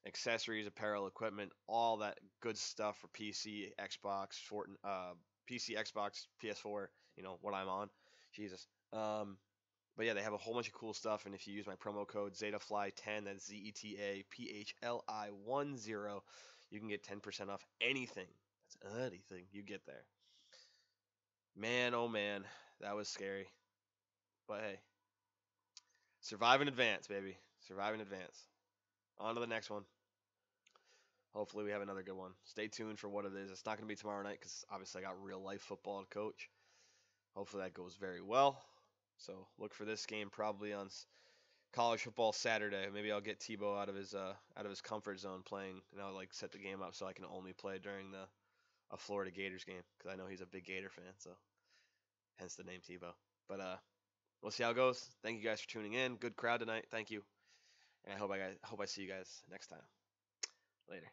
Accessories, apparel, equipment, all that good stuff for PC, Xbox, PC, Xbox, PS4. You know what I'm on. Jesus. But yeah, they have a whole bunch of cool stuff, and if you use my promo code ZetaFly10, that's ZETAPHLI10, you can get 10% off anything. That's anything you get there. Man, oh man, that was scary. But hey, survive in advance, baby. Survive in advance. On to the next one. Hopefully we have another good one. Stay tuned for what it is. It's not going to be tomorrow night because obviously I got real life football to coach. Hopefully that goes very well. So look for this game probably on college football Saturday. Maybe I'll get Tebow out of his comfort zone playing, and I'll like set the game up so I can only play during a Florida Gators game because I know he's a big Gator fan. So hence the name Tebow. But we'll see how it goes. Thank you guys for tuning in. Good crowd tonight. Thank you. And I hope I see you guys next time. Later.